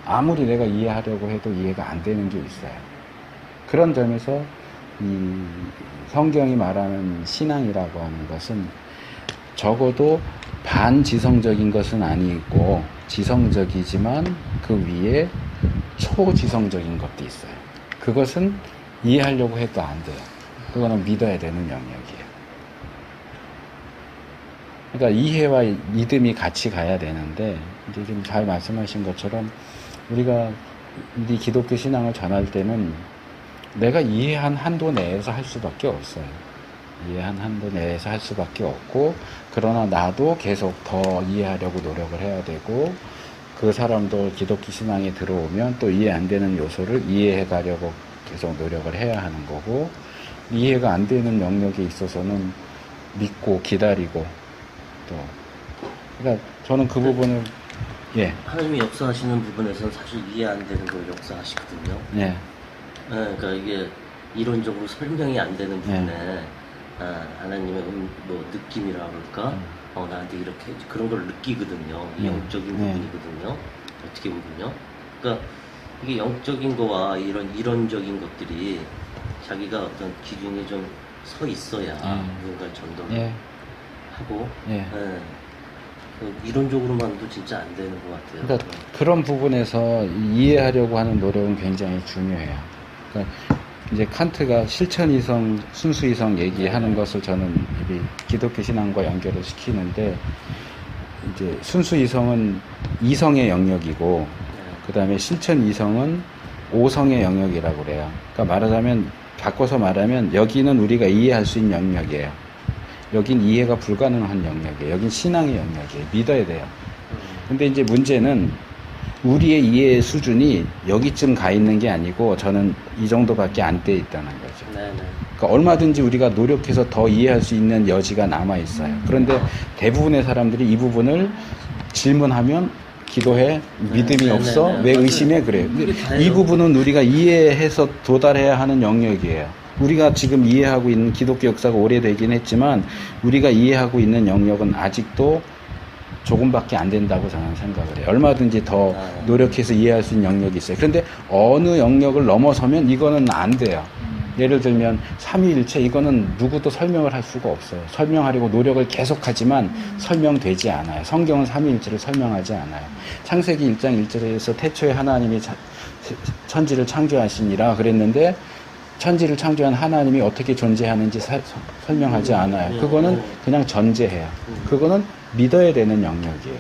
S1: 아무리 내가 이해하려고 해도 이해가 안 되는 게 있어요. 그런 점에서 이 성경이 말하는 신앙이라고 하는 것은 적어도 반지성적인 것은 아니고 지성적이지만 그 위에 초지성적인 것도 있어요. 그것은 이해하려고 해도 안 돼요. 그거는 믿어야 되는 영역이에요. 그러니까 이해와 믿음이 같이 가야 되는데, 이제 지금 잘 말씀하신 것처럼 우리가 이 기독교 신앙을 전할 때는 내가 이해한 한도 내에서 할 수밖에 없어요. 이해한 한도 내에서 할 수밖에 없고, 그러나 나도 계속 더 이해하려고 노력을 해야 되고, 그 사람도 기독교 신앙에 들어오면 또 이해 안 되는 요소를 이해해 가려고 계속 노력을 해야 하는 거고, 이해가 안 되는 영역에 있어서는 믿고 기다리고 또, 그러니까 저는 그 부분을 예,
S2: 하나님이 역사하시는 부분에서는 사실 이해 안 되는 걸 역사하시거든요.
S1: 예,
S2: 네, 그러니까 이게 이론적으로 설명이 안 되는 부분에 하나님의 뭐 느낌이라 그럴까? 나한테 이렇게 그런 걸 느끼거든요. 이 영적인 부분이거든요. 어떻게 보면요. 그러니까 이게 영적인 거와 이런 이론적인 것들이 자기가 어떤 기준이 좀 서 있어야 뭔가 전도를
S1: 예,
S2: 하고
S1: 예.
S2: 그 이론적으로만도 진짜 안 되는 것 같아요.
S1: 그러니까 그런 부분에서 이해하려고 하는 노력은 굉장히 중요해요. 그러니까 이제 칸트가 실천이성, 순수이성 얘기하는 것을 저는 이 기독교 신앙과 연결을 시키는데, 이제 순수이성은 이성의 영역이고, 그 다음에 실천이성은 오성의 영역이라고 그래요. 그러니까 말하자면, 바꿔서 말하면 여기는 우리가 이해할 수 있는 영역이에요. 여긴 이해가 불가능한 영역이에요. 여긴 신앙의 영역이에요. 믿어야 돼요. 근데 이제 문제는 우리의 이해의 수준이 여기쯤 가 있는 게 아니고, 저는 이 정도밖에 안 돼 있다는 거죠.
S2: 네네.
S1: 그러니까 얼마든지 우리가 노력해서 더 이해할 수 있는 여지가 남아 있어요. 그런데 대부분의 사람들이 이 부분을 질문하면 기도해, 믿음이 없어, 왜 의심해, 그래요. 이 부분은 우리가 이해해서 도달해야 하는 영역이에요. 우리가 지금 이해하고 있는 기독교 역사가 오래되긴 했지만, 우리가 이해하고 있는 영역은 아직도 조금밖에 안 된다고 저는 생각을 해요. 얼마든지 더 노력해서 이해할 수 있는 영역이 있어요. 그런데 어느 영역을 넘어서면 이거는 안 돼요. 예를 들면 삼위일체, 이거는 누구도 설명을 할 수가 없어요. 설명하려고 노력을 계속하지만 설명되지 않아요. 성경은 삼위일체를 설명하지 않아요. 창세기 1장 1절에서 태초에 하나님이 천지를 창조하시니라 그랬는데, 천지를 창조한 하나님이 어떻게 존재하는지 설명하지 않아요. 그거는 그냥 전제해요. 그거는 믿어야 되는 영역이에요.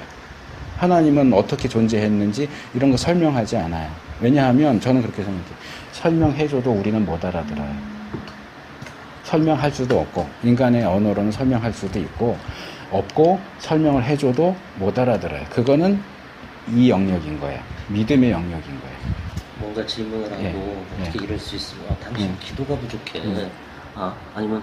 S1: 하나님은 어떻게 존재했는지 이런 거 설명하지 않아요. 왜냐하면 저는 그렇게 생각해요. 설명해줘도 우리는 못 알아들어요. 설명할 수도 없고, 인간의 언어로는 설명할 수도 있고, 없고, 설명을 해줘도 못 알아들어요. 그거는 이 영역인 거예요. 믿음의 영역인 거예요.
S2: 뭔가 질문을 하고 어떻게 이럴 수 있으면 당신 기도가 부족해. 아니면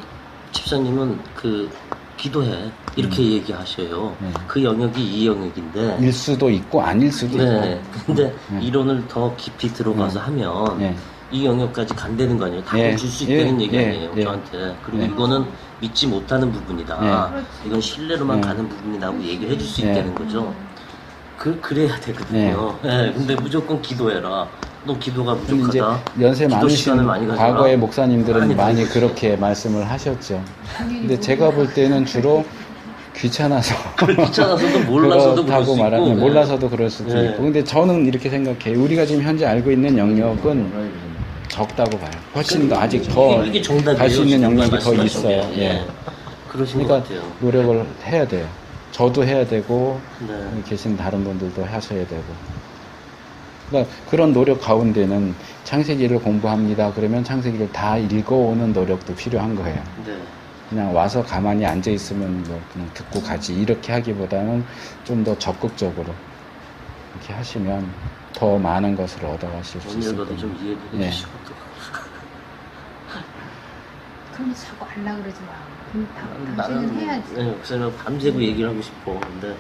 S2: 집사님은 그 기도해 이렇게 얘기하셔요. 그 영역이 이 영역인데
S1: 일 수도 있고 아닐 수도 있고.
S2: 근데 이론을 더 깊이 들어가서 하면 이 영역까지 간다는 거 아니에요? 답을 줄 수 있다는 얘기 아니에요, 저한테. 그리고 이거는 믿지 못하는 부분이다. 이건 신뢰로만 가는 부분이라고 얘기를 해줄 수 있다는 거죠. 그래야 되거든요. 근데 무조건 기도해라. 너 기도가 부족하다.
S1: 이제 연세
S2: 기도 시간을 많이
S1: 많으신
S2: 가져라.
S1: 과거의 목사님들은 많이 그렇게 말씀을 하셨죠. 근데 제가 볼 때는 주로 귀찮아서
S2: 귀찮아서도 몰라서도 그럴
S1: 그렇다고
S2: 수 있고
S1: 말하면 몰라서도 그럴 수도 있고. 근데 저는 이렇게 생각해요. 우리가 지금 현재 알고 있는 영역은 적다고 봐요. 훨씬 더 아직 더
S2: 이게 정답이에요.
S1: 갈 수 있는
S2: 지금
S1: 영역이 더
S2: 말씀하신
S1: 있어요.
S2: 게.
S1: 예.
S2: 그러신 것
S1: 그러니까
S2: 같아요.
S1: 노력을 해야 돼요. 저도 해야 되고
S2: 네.
S1: 계신 다른 분들도 하셔야 되고. 그러니까 그런 노력 가운데는 창세기를 공부합니다. 그러면 창세기를 다 읽어오는 노력도 필요한 거예요.
S2: 네.
S1: 그냥 와서 가만히 앉아 있으면 뭐 그냥 듣고 가지 이렇게 하기보다는 좀 더 적극적으로 이렇게 하시면 더 많은 것을 얻어가실 수 있을
S2: 언니들도 좀
S1: 겁니다.
S2: 이해해
S1: 예.
S2: 주시고 또.
S4: 그럼 자꾸 하려고 그러지 마. 그럼 당신은
S2: 나는
S4: 해야지.
S2: 목사님 밤새고 얘기를 하고 싶어. 근데